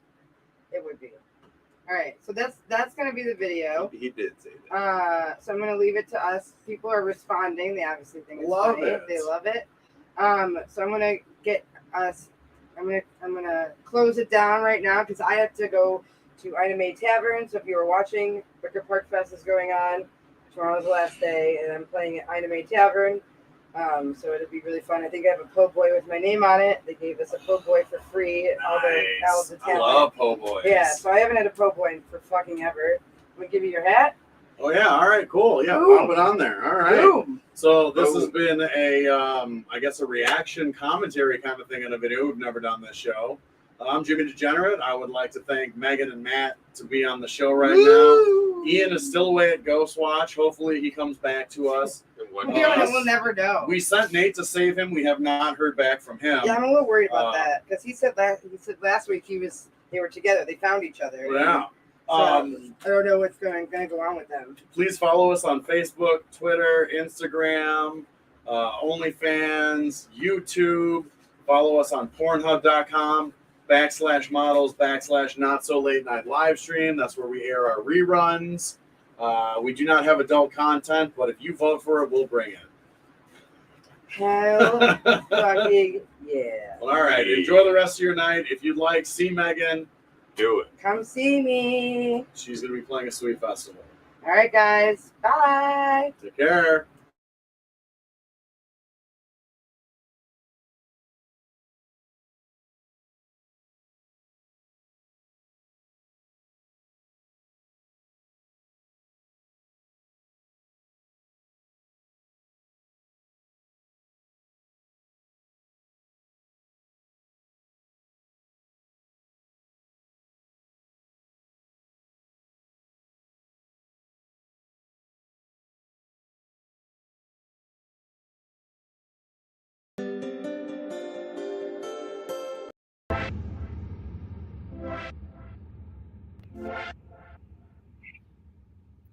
It would be. All right, so that's gonna be the video. He did say that. So I'm gonna leave it to us. People are responding. They obviously think it's Love funny. it. They love it. So I'm gonna get us. I'm gonna close it down right now because I have to go to Anime Tavern. So if you were watching, Wicker Park Fest is going on. Tomorrow's the last day, and I'm playing at Anime Tavern. So it'll be really fun. I think I have a po' boy with my name on it. They gave us a po' boy for free. All Nice. the I tavern. love po' boys. Yeah, so I haven't had a po' boy for fucking ever. I'm gonna give you your hat. Oh yeah. All right. Cool. Yeah. Boom. Pop it on there. All right. Boom. So this has been a, I guess, a reaction commentary kind of thing in a video. We've never done this show. I'm Jimmy Degenerate. I would like to thank Megan and Matt to be on the show right now. Ian is still away at Ghostwatch. Hopefully he comes back to us. And one We'll never know. We sent Nate to save him. We have not heard back from him. Yeah, I'm a little worried about that because he said last week they were together. They found each other. Yeah. So, I don't know what's going to go on with them. Please follow us on Facebook, Twitter, Instagram, OnlyFans, YouTube. Follow us on Pornhub.com/models/not so late night live stream. That's where we air our reruns. We do not have adult content, but if you vote for it, we'll bring it. Hell fucking yeah. All right. Enjoy the rest of your night. If you'd like, see Megan. Do it. Come see me. She's going to be playing a Sweet Festival. All right, guys. Bye. Take care.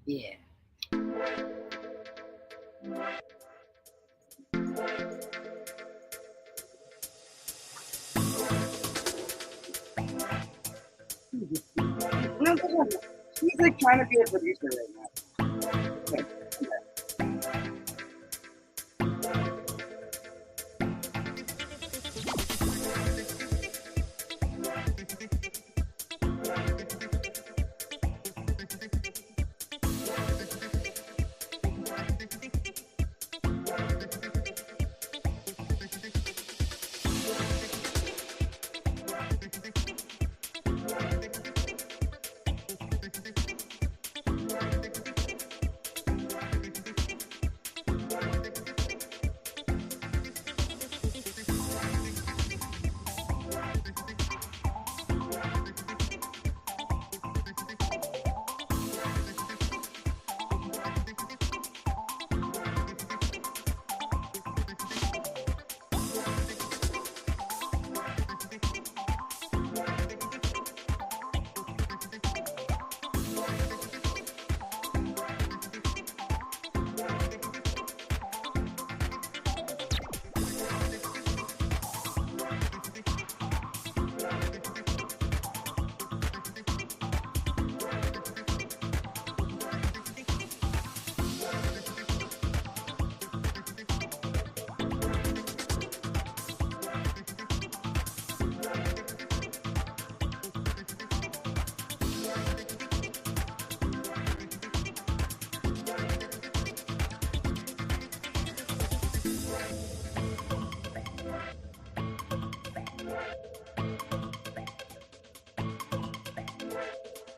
Yeah. He's like trying to be a producer right now.